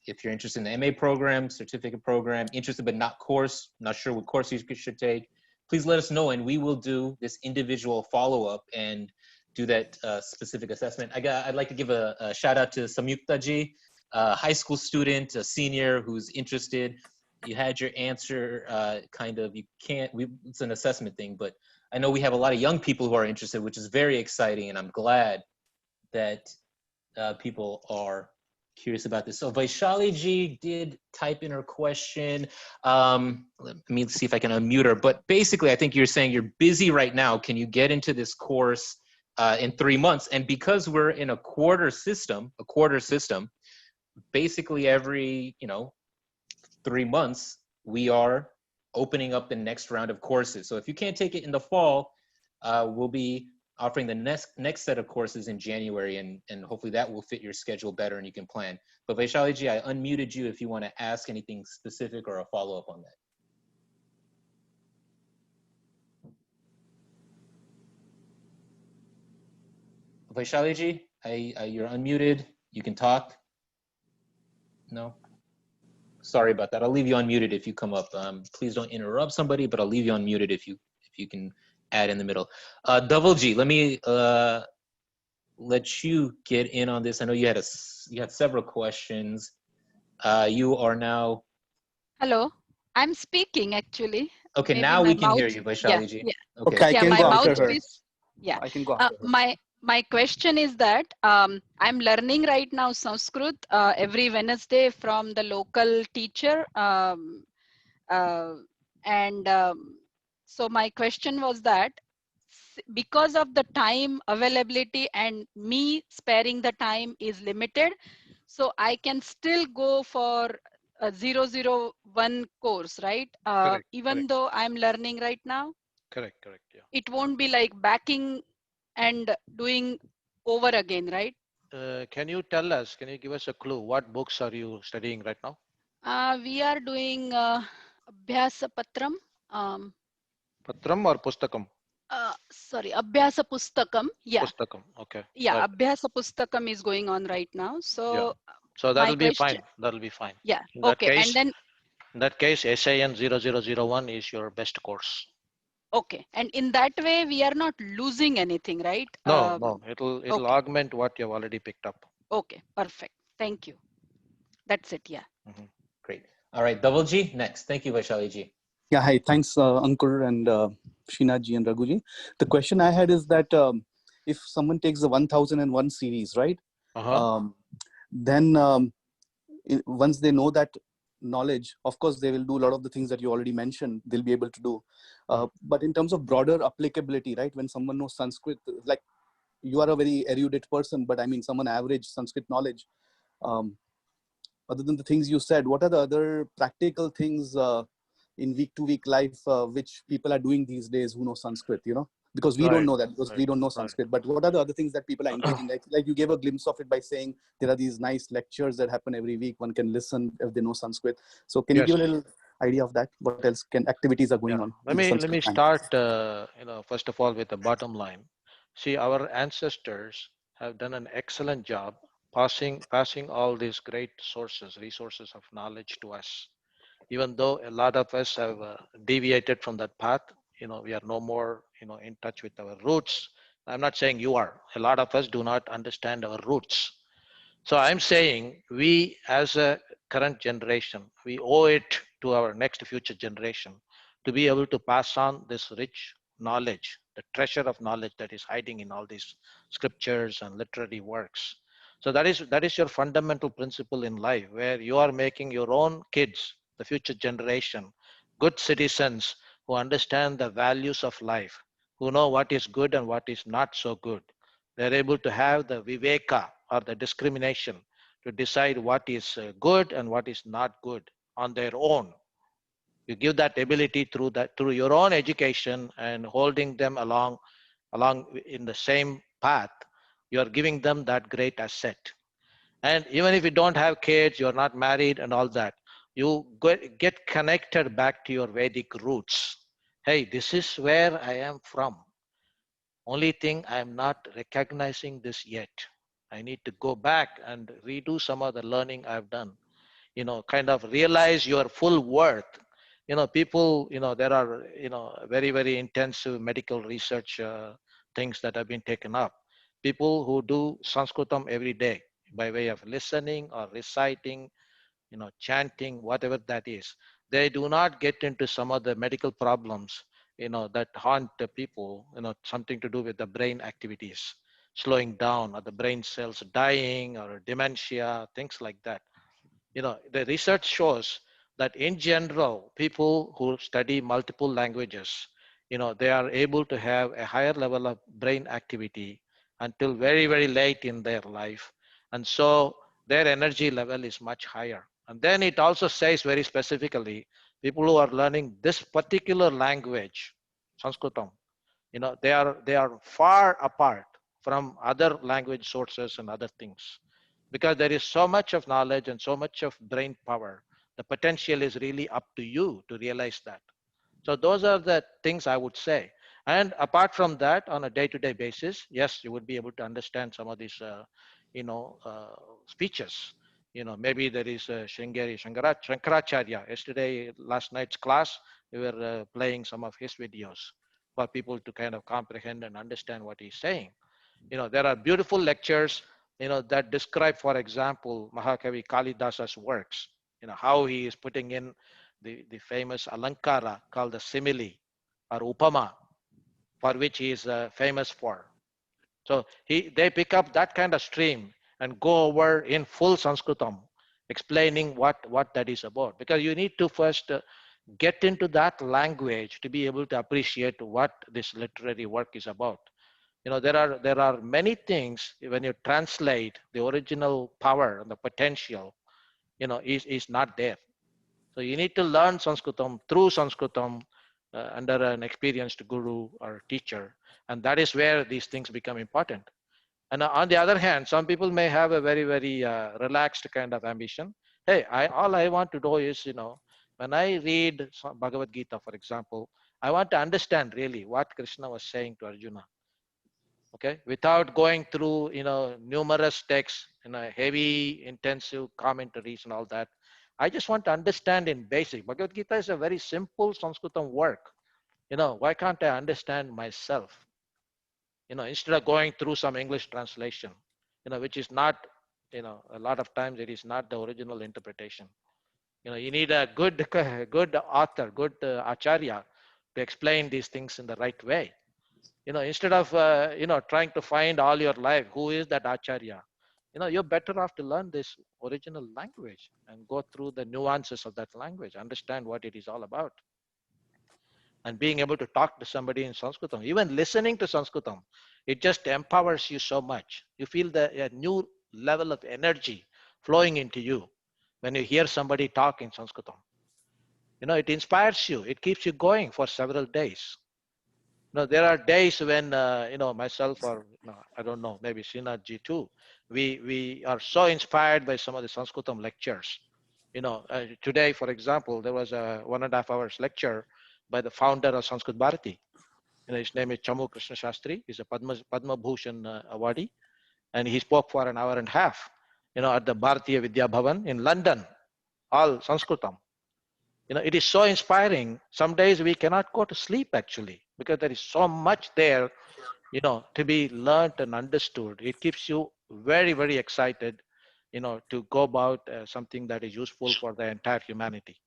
if you're interested in the MA program, certificate program, interested but not course, not sure what course you should take, please let us know, and we will do this individual follow-up and do that specific assessment. I'd like to give a shout out to Samyukta ji, a high school student, a senior who's interested. You had your answer, it's an assessment thing, but I know we have a lot of young people who are interested, which is very exciting, and I'm glad that people are curious about this. So Vaishali ji did type in her question. Let me see if I can unmute her, but basically I think you're saying you're busy right now. Can you get into this course in 3 months? And because we're in a quarter system, basically every, 3 months, we are opening up the next round of courses. So if you can't take it in the fall, we'll be offering the next set of courses in January, and hopefully that will fit your schedule better and you can plan. But Vaishali ji, I unmuted you if you want to ask anything specific or a follow-up on that. Vaishali ji, you're unmuted. You can talk. No? Sorry about that. I'll leave you unmuted if you come up. Please don't interrupt somebody, but I'll leave you unmuted if you can add in the middle. Dhavalji, let me let you get in on this. I know you had several questions. You are now.
Hello, I'm speaking actually.
Okay,
Maybe
now we can hear you, Vaishali ji.
Yeah.
Okay,
I can
go after her.
Yeah,
I can go after her.
My question is that I'm learning right now Sanskrit every Wednesday from the local teacher, so my question was that because of the time availability and me sparing the time is limited, so I can still go for a 001 course, right? Even though I'm learning right now?
Correct, yeah.
It won't be like backing and doing over again, right?
Can you tell us, can you give us a clue? What books are you studying right now?
We are doing Abhyasa Patram.
Patram or Pustakam?
Sorry, Abhyasa Pustakam. Yeah.
Pustakam, okay.
Yeah, Abhyasa Pustakam is going on right now. So,
so that'll be fine. That'll be fine.
Yeah.
In that case,
and then
in that case, SIN 0001 is your best course.
Okay, and in that way, we are not losing anything, right?
No, it'll augment what you've already picked up.
Okay, perfect. Thank you. That's it. Yeah.
Great. All right, Dhavalji, next. Thank you, Vaishali ji.
Yeah, hi. Thanks, Ankur and Srinathji and Raghuji. The question I had is that if someone takes the 1001 series, right? Then once they know that knowledge, of course, they will do a lot of the things that you already mentioned, they'll be able to do. But in terms of broader applicability, right? When someone knows Sanskrit, like you are a very erudite person, but I mean, someone average Sanskrit knowledge, other than the things you said, what are the other practical things in week to week life which people are doing these days who know Sanskrit, you know? Because we don't know that, because we don't know Sanskrit. But what are the other things that people are engaging? Like you gave a glimpse of it by saying there are these nice lectures that happen every week. One can listen if they know Sanskrit. So can you give a little idea of that? What else can activities are going on?
Let me start. First of all, with the bottom line. See, our ancestors have done an excellent job passing all these great resources of knowledge to us. Even though a lot of us have deviated from that path, we are no more, in touch with our roots. I'm not saying you are. A lot of us do not understand our roots. So I'm saying we as a current generation, we owe it to our next future generation to be able to pass on this rich knowledge, the treasure of knowledge that is hiding in all these scriptures and literary works. So that is your fundamental principle in life, where you are making your own kids, the future generation, good citizens who understand the values of life, who know what is good and what is not so good. They're able to have the viveka, or the discrimination, to decide what is good and what is not good on their own. You give that ability through your own education and holding them along in the same path. You are giving them that great asset. And even if you don't have kids, you're not married and all that, you get connected back to your Vedic roots. Hey, this is where I am from. Only thing, I'm not recognizing this yet. I need to go back and redo some of the learning I've done. Kind of realize your full worth. People, there are, very, very intensive medical research things that have been taken up. People who do Sanskritam every day by way of listening or reciting, chanting, whatever that is, they do not get into some of the medical problems, that haunt the people, something to do with the brain activities slowing down, or the brain cells dying, or dementia, things like that. The research shows that in general, people who study multiple languages, they are able to have a higher level of brain activity until very, very late in their life. And so their energy level is much higher. And then it also says very specifically, people who are learning this particular language, Sanskritam, they are far apart from other language sources and other things, because there is so much of knowledge and so much of brain power. The potential is really up to you to realize that. So those are the things I would say. And apart from that, on a day-to-day basis, yes, you would be able to understand some of these, speeches. Maybe there is Shankaracharya. Yesterday, last night's class, we were playing some of his videos for people to kind of comprehend and understand what he's saying. There are beautiful lectures, that describe, for example, Mahakavi Kalidasa's works, how he is putting in the famous Alankara called the simile or Upama, for which he is famous for. So they pick up that kind of stream and go over in full Sanskritam, explaining what that is about. Because you need to first get into that language to be able to appreciate what this literary work is about. There are many things when you translate, the original power and the potential, is not there. So you need to learn Sanskritam through Sanskritam under an experienced guru or teacher. And that is where these things become important. And on the other hand, some people may have a very, very relaxed kind of ambition. Hey, all I want to do is, when I read Bhagavad Gita, for example, I want to understand really what Krishna was saying to Arjuna. Okay, without going through, numerous texts, heavy, intensive commentaries and all that. I just want to understand in basic. Bhagavad Gita is a very simple Sanskritam work. Why can't I understand myself? Instead of going through some English translation, which is not, a lot of times it is not the original interpretation. You need a good, good author, good acharya to explain these things in the right way. Instead of, trying to find all your life, who is that acharya? you're better off to learn this original language and go through the nuances of that language, understand what it is all about. And being able to talk to somebody in Sanskritam, even listening to Sanskritam, it just empowers you so much. You feel a new level of energy flowing into you when you hear somebody talk in Sanskritam. It inspires you. It keeps you going for several days. There are days when, myself or, I don't know, maybe Srinathji too, we are so inspired by some of the Sanskritam lectures. Today, for example, there was a 1.5 hours lecture by the founder of Sanskrit Bharati. His name is Chamu Krishna Shastri. He's a Padma Bhushan awardee. And he spoke for an hour and a half, at the Bharatiya Vidya Bhavan in London, all Sanskritam. It is so inspiring. Some days we cannot go to sleep actually, because there is so much there, to be learned and understood. It keeps you very, very excited, to go about something that is useful for the entire humanity.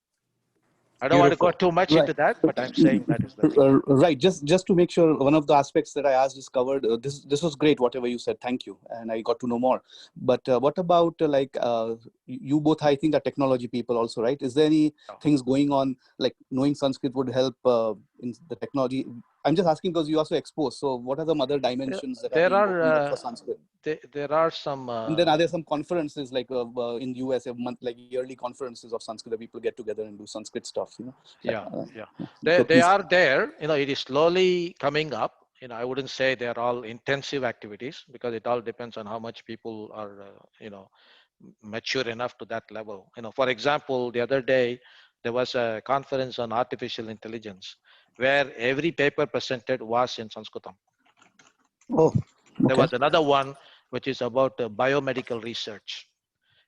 I don't want to go too much into that, but I'm saying that is the thing.
Right. Just to make sure one of the aspects that I asked is covered. This was great, whatever you said. Thank you. And I got to know more. But what about you both, I think, are technology people also, right? Is there any things going on, like knowing Sanskrit would help in the technology? I'm just asking because you also exposed. So what are some other dimensions that are being opened up for Sanskrit?
There are some.
And then are there some conferences like in the US, like yearly conferences of Sanskrit that people get together and do Sanskrit stuff?
Yeah. They are there. It is slowly coming up. I wouldn't say they're all intensive activities, because it all depends on how much people are, mature enough to that level. For example, the other day there was a conference on artificial intelligence where every paper presented was in Sanskritam.
Oh, okay.
There was another one which is about biomedical research.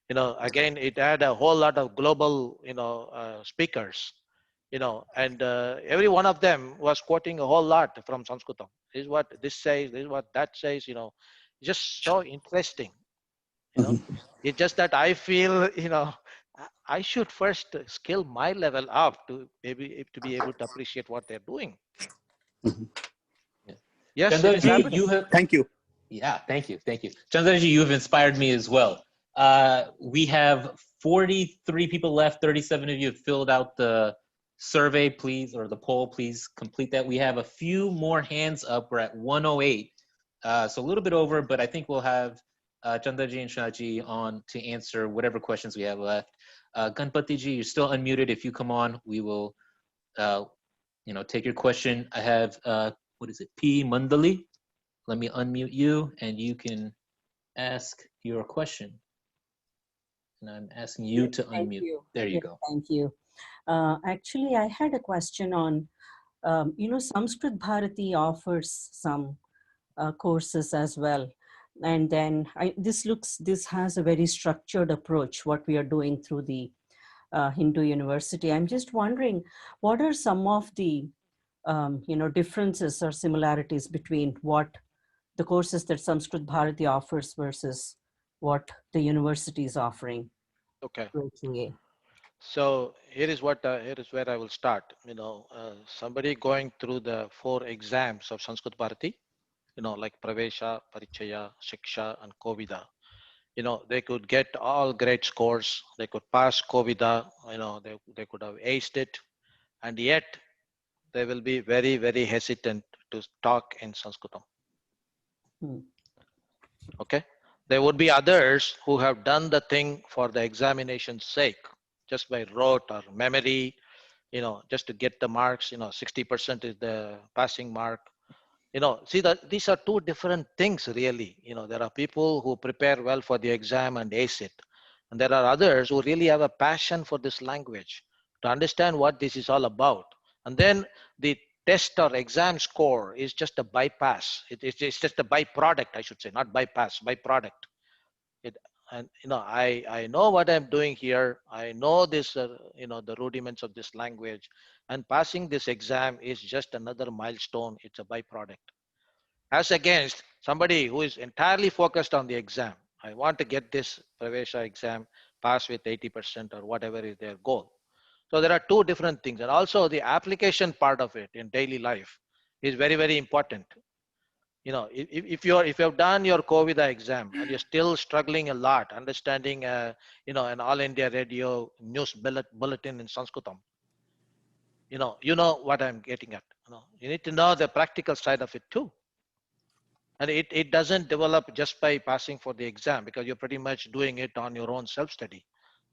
Again, it had a whole lot of global, speakers, and every one of them was quoting a whole lot from Sanskritam. This is what this says, this is what that says, just so interesting. It's just that I feel, I should first skill my level up to be able to appreciate what they're doing. Yes, it is happening.
Thank you.
Yeah, thank you. Chandraji, you have inspired me as well. We have 43 people left. 37 of you have filled out the survey, please, or the poll. Please complete that. We have a few more hands up. We're at 108. So a little bit over, but I think we'll have Chandraji and Shanaji on to answer whatever questions we have left. Ganpatiji, you're still unmuted. If you come on, we will take your question. I have, what is it, P. Mandali? Let me unmute you and you can ask your question. And I'm asking you to unmute. There you go.
Thank you. Actually, I had a question on, Sanskrit Bharati offers some courses as well. And then this has a very structured approach, what we are doing through the Hindu University. I'm just wondering, what are some of the, differences or similarities between what the courses that Sanskrit Bharati offers versus what the university is offering?
Okay.
HUA.
So here is where I will start. Somebody going through the 4 exams of Sanskrit Bharati, like Pravesha, Parichaya, Shiksha, and Kovida. They could get all great scores. They could pass Kovida. They could have aced it, and yet they will be very, very hesitant to talk in Sanskritam. Okay. There would be others who have done the thing for the examination's sake, just by rote or memory, just to get the marks. 60% is the passing mark. See that these are 2 different things really. There are people who prepare well for the exam and ace it. And there are others who really have a passion for this language, to understand what this is all about. And then the test or exam score is just a bypass. It's just a byproduct, I should say, not bypass, byproduct. I know what I'm doing here. I know this, the rudiments of this language, and passing this exam is just another milestone. It's a byproduct. As against somebody who is entirely focused on the exam. I want to get this Pravesha exam, pass with 80% or whatever is their goal. So there are 2 different things. And also the application part of it in daily life is very, very important. You know, if you have done your COVID exam and you're still struggling a lot, understanding, you know, an all India radio news bulletin in Sanskritam, you know what I'm getting at. You know, you need to know the practical side of it too. And it doesn't develop just by passing for the exam, because you're pretty much doing it on your own self-study.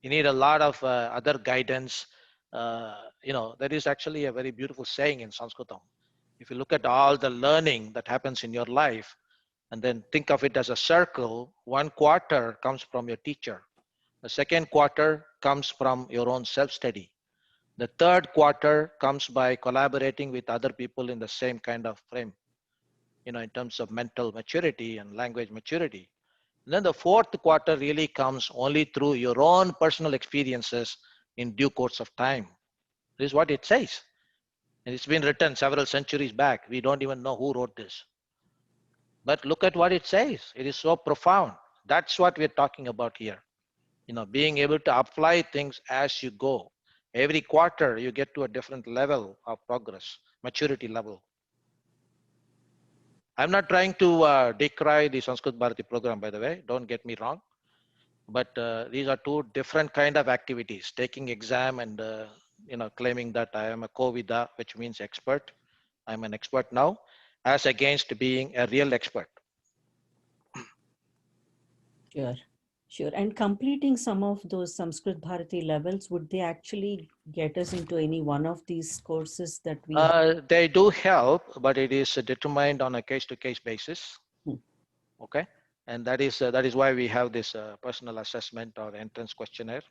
You need a lot of other guidance. You know, there is actually a very beautiful saying in Sanskritam. If you look at all the learning that happens in your life, and then think of it as a circle, 1/4 comes from your teacher. The second quarter comes from your own self-study. The third quarter comes by collaborating with other people in the same kind of frame, you know, in terms of mental maturity and language maturity. And then the fourth quarter really comes only through your own personal experiences in due course of time. This is what it says. And it's been written several centuries back. We don't even know who wrote this. But look at what it says. It is so profound. That's what we're talking about here. You know, being able to apply things as you go. Every quarter, you get to a different level of progress, maturity level. I'm not trying to decry the Sanskrit Bharati program, by the way. Don't get me wrong. But these are two different kind of activities. Taking exam and you know, claiming that I am a Kovida, which means expert. I'm an expert now, as against being a real expert.
Sure, sure. And completing some of those Sanskrit Bharati levels, would they actually get us into any one of these courses that we have?
They do help, but it is determined on a case-to-case basis. Okay, and that is why we have this personal assessment or entrance questionnaire.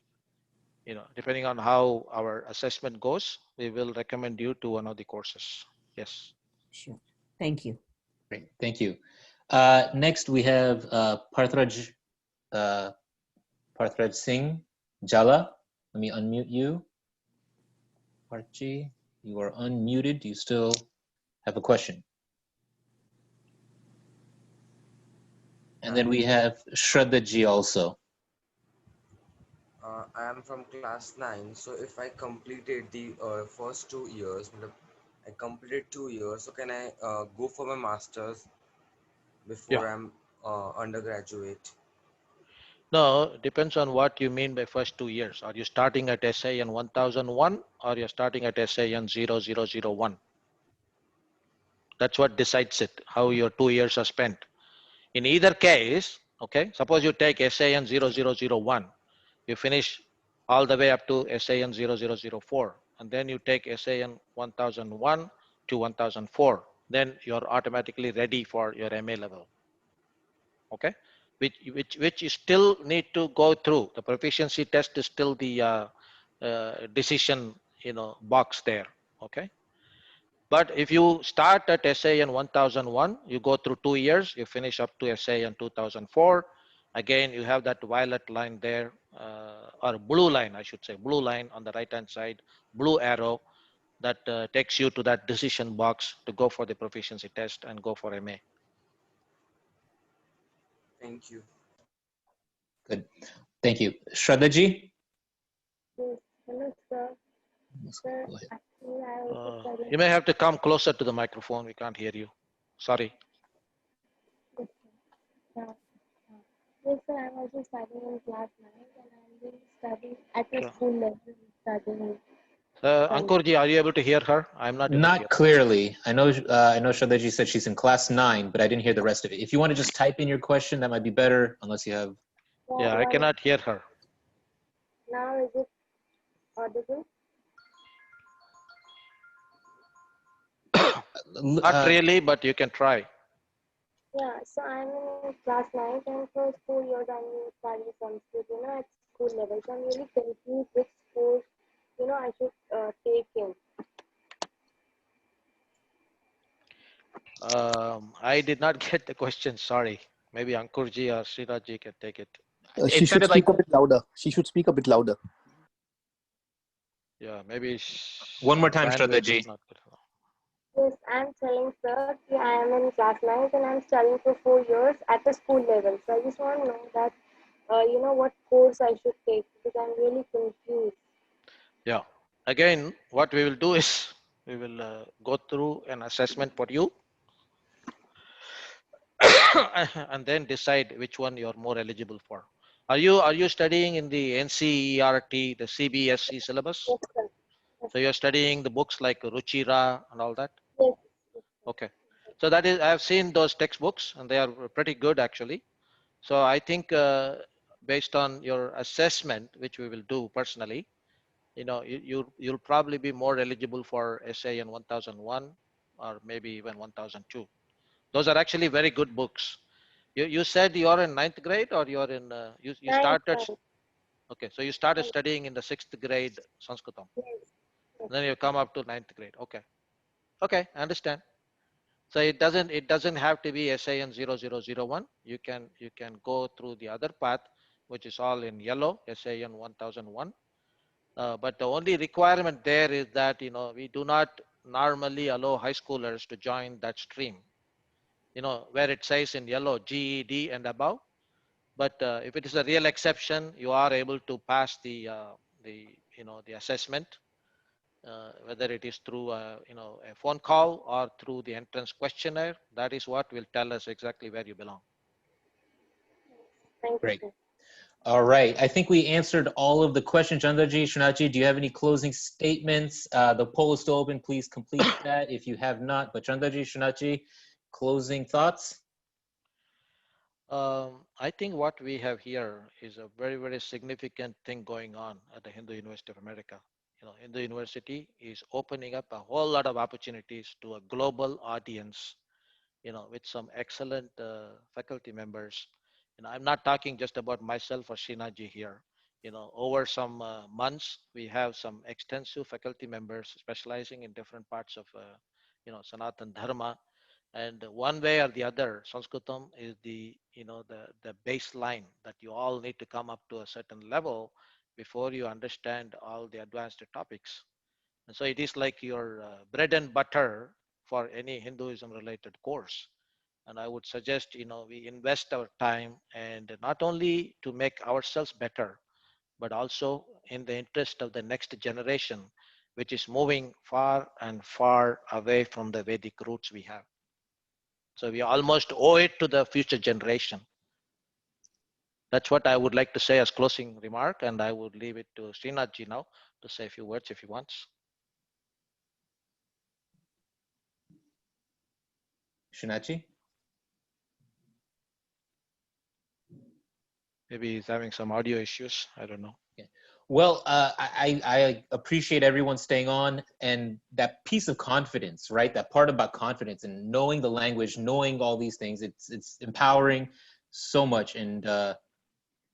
You know, depending on how our assessment goes, we will recommend you to one of the courses. Yes.
Sure. Thank you.
Great. Thank you. Next, we have Parthraj Singh Jala. Let me unmute you. Partji, you are unmuted. Do you still have a question? And then we have Shraddha also.
I am from class 9, so if I completed the first 2 years, I completed 2 years, so can I go for my master's before I'm undergraduate?
No, depends on what you mean by first 2 years. Are you starting at SIN 1001 or you're starting at SIN 0001? That's what decides it, how your 2 years are spent. In either case, okay, suppose you take SIN 0001, you finish all the way up to SIN 0004, and then you take SIN 1001 to 1004, then you're automatically ready for your MA level. Okay, which you still need to go through. The proficiency test is still the decision, you know, box there. Okay, but if you start at SIN 1001, you go through 2 years, you finish up to SIN 2004. Again, you have that violet line there, or blue line, I should say, blue line on the right hand side, blue arrow that takes you to that decision box to go for the proficiency test and go for MA.
Thank you.
Good. Thank you. Shraddha.
Yes. Hello, sir. Sir, actually, I was studying.
You may have to come closer to the microphone. We can't hear you. Sorry.
Yes, sir. Yes, sir. I'm also studying in class 9, and I'm been studying at the school level. Studying.
Ankurji, are you able to hear her? I'm not able to hear
Not clearly. I know Shraddha said she's in class 9, but I didn't hear the rest of it. If you want to just type in your question, that might be better, unless you have.
Yeah, I cannot hear her.
Now is it audible?
Not really, but you can try.
Yeah, so I'm in class 9, and for 4 years I'm studying Sanskrit, you know, at school level. So I'm really confused which course, you know, I should take in.
I did not get the question. Sorry. Maybe Ankurji or Sriraji can take it.
She should speak a bit louder. She should speak a bit louder.
Yeah, maybe.
One more time, Shraddha.
Yes, I'm telling sir, I am in class 9 and I'm studying for 4 years at the school level. So I just want to know that, you know, what course I should take, because I'm really confused.
Yeah. Again, what we will do is we will go through an assessment for you. and then decide which one you're more eligible for. Are you studying in the NCERT, the CBSE syllabus?
Yes, sir. Yes,
So you're studying the books like Ruchira and all that?
yes, yes,
Okay. So that is, I've seen those textbooks and they are pretty good actually. So I think based on your assessment, which we will do personally, you'll probably be more eligible for SAN 1001 or maybe even 1002. Those are actually very good books. You said you're in 9th grade or you're in, you
Ninth,
started,
ninth,
okay, so you started
ninth.
studying in the 6th grade Sanskritam.
Yes, yes.
Then you come up to 9th grade. Okay. Okay, I understand. So it doesn't have to be SAN 0001. You can go through the other path, which is all in yellow, SAN 1001. But the only requirement there is that we do not normally allow high schoolers to join that stream. Where it says in yellow GED and above. But if it is a real exception, you are able to pass the assessment, whether it is through a phone call or through the entrance questionnaire. That is what will tell us exactly where you belong.
Thank you,
Great.
sir.
All right. I think we answered all of the questions. Chandraji, Srinathji, do you have any closing statements? The poll is still open. Please complete that if you have not. But Chandraji, Srinathji, closing thoughts?
I think what we have here is a very, very significant thing going on at the Hindu University of America. Hindu University is opening up a whole lot of opportunities to a global audience, with some excellent faculty members. I'm not talking just about myself or Srinathji here. Over some months, we have some extensive faculty members specializing in different parts of, Sanatan Dharma. And one way or the other, Sanskritam is the baseline that you all need to come up to a certain level before you understand all the advanced topics. And so it is like your bread and butter for any Hinduism related course. And I would suggest, we invest our time, and not only to make ourselves better, but also in the interest of the next generation, which is moving far and far away from the Vedic roots we have. So we almost owe it to the future generation. That's what I would like to say as closing remark, and I would leave it to Srinathji now to say a few words if he wants.
Srinathji?
Maybe he's having some audio issues. I don't know.
Yeah. Well, I appreciate everyone staying on, and that piece of confidence, right? That part about confidence and knowing the language, knowing all these things, it's empowering so much. And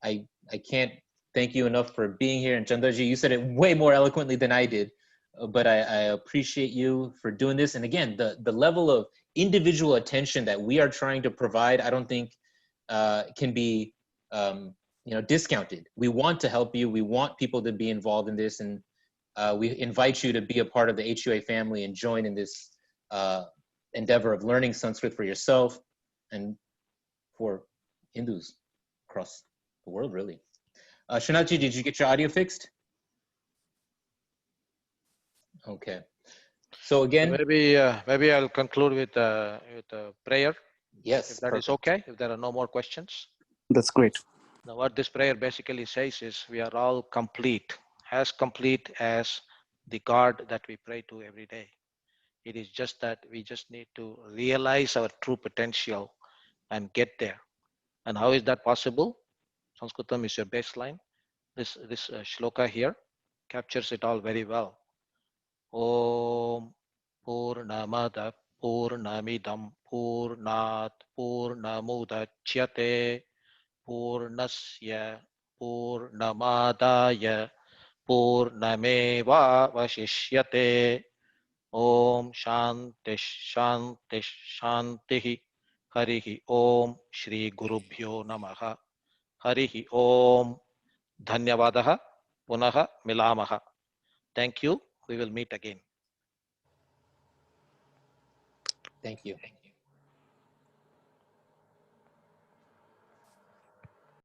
I can't thank you enough for being here. And Chandraji, you said it way more eloquently than I did, but I appreciate you for doing this. And again, the level of individual attention that we are trying to provide, I don't think can be discounted. We want to help you. We want people to be involved in this, and we invite you to be a part of the HUA family and join in this endeavor of learning Sanskrit for yourself and for Hindus across the world, really. Srinathji, did you get your audio fixed? Okay. So again,
maybe I'll conclude with a prayer.
Yes,
if that
perfect.
is okay. If there are no more questions.
That's great.
Now, what this prayer basically says is we are all complete as the God that we pray to every day. It is just that we just need to realize our true potential and get there. And how is that possible? Sanskritam is your baseline. This shloka here captures it all very well. Om Purnamada Purnamidam Purnat Purnamudachyate Purnasya Purnamadaya Purnameva Vashishyate. Om Shanti Shanti Shanti. Harihi Om Shri Gurubhyo Namaha. Harihi Om. Dhanyavadaha. Punaha Milamaha. Thank you. We will meet again.
Thank you.